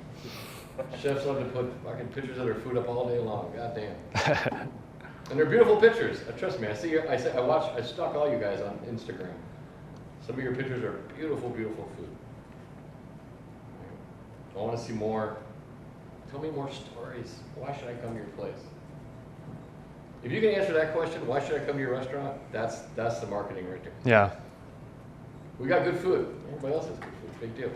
Chefs love to put fucking pictures of their food up all day long. God damn. And they're beautiful pictures. Trust me. I stalk all you guys on Instagram. Some of your pictures are beautiful, beautiful food. I want to see more. Tell me more stories. Why should I come to your place? If you can answer that question, why should I come to your restaurant? That's the marketing right there. Yeah. We got good food. Everybody else has good food. Big deal.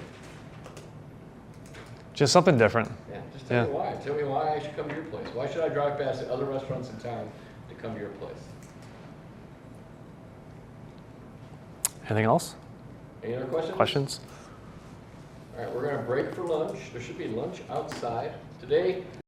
Just something different. Yeah, just tell me why. Tell me why I should come to your place. Why should I drive past the other restaurants in town to come to your place? Anything else? Any other questions? Questions? All right, we're going to break for lunch. There should be lunch outside. Today,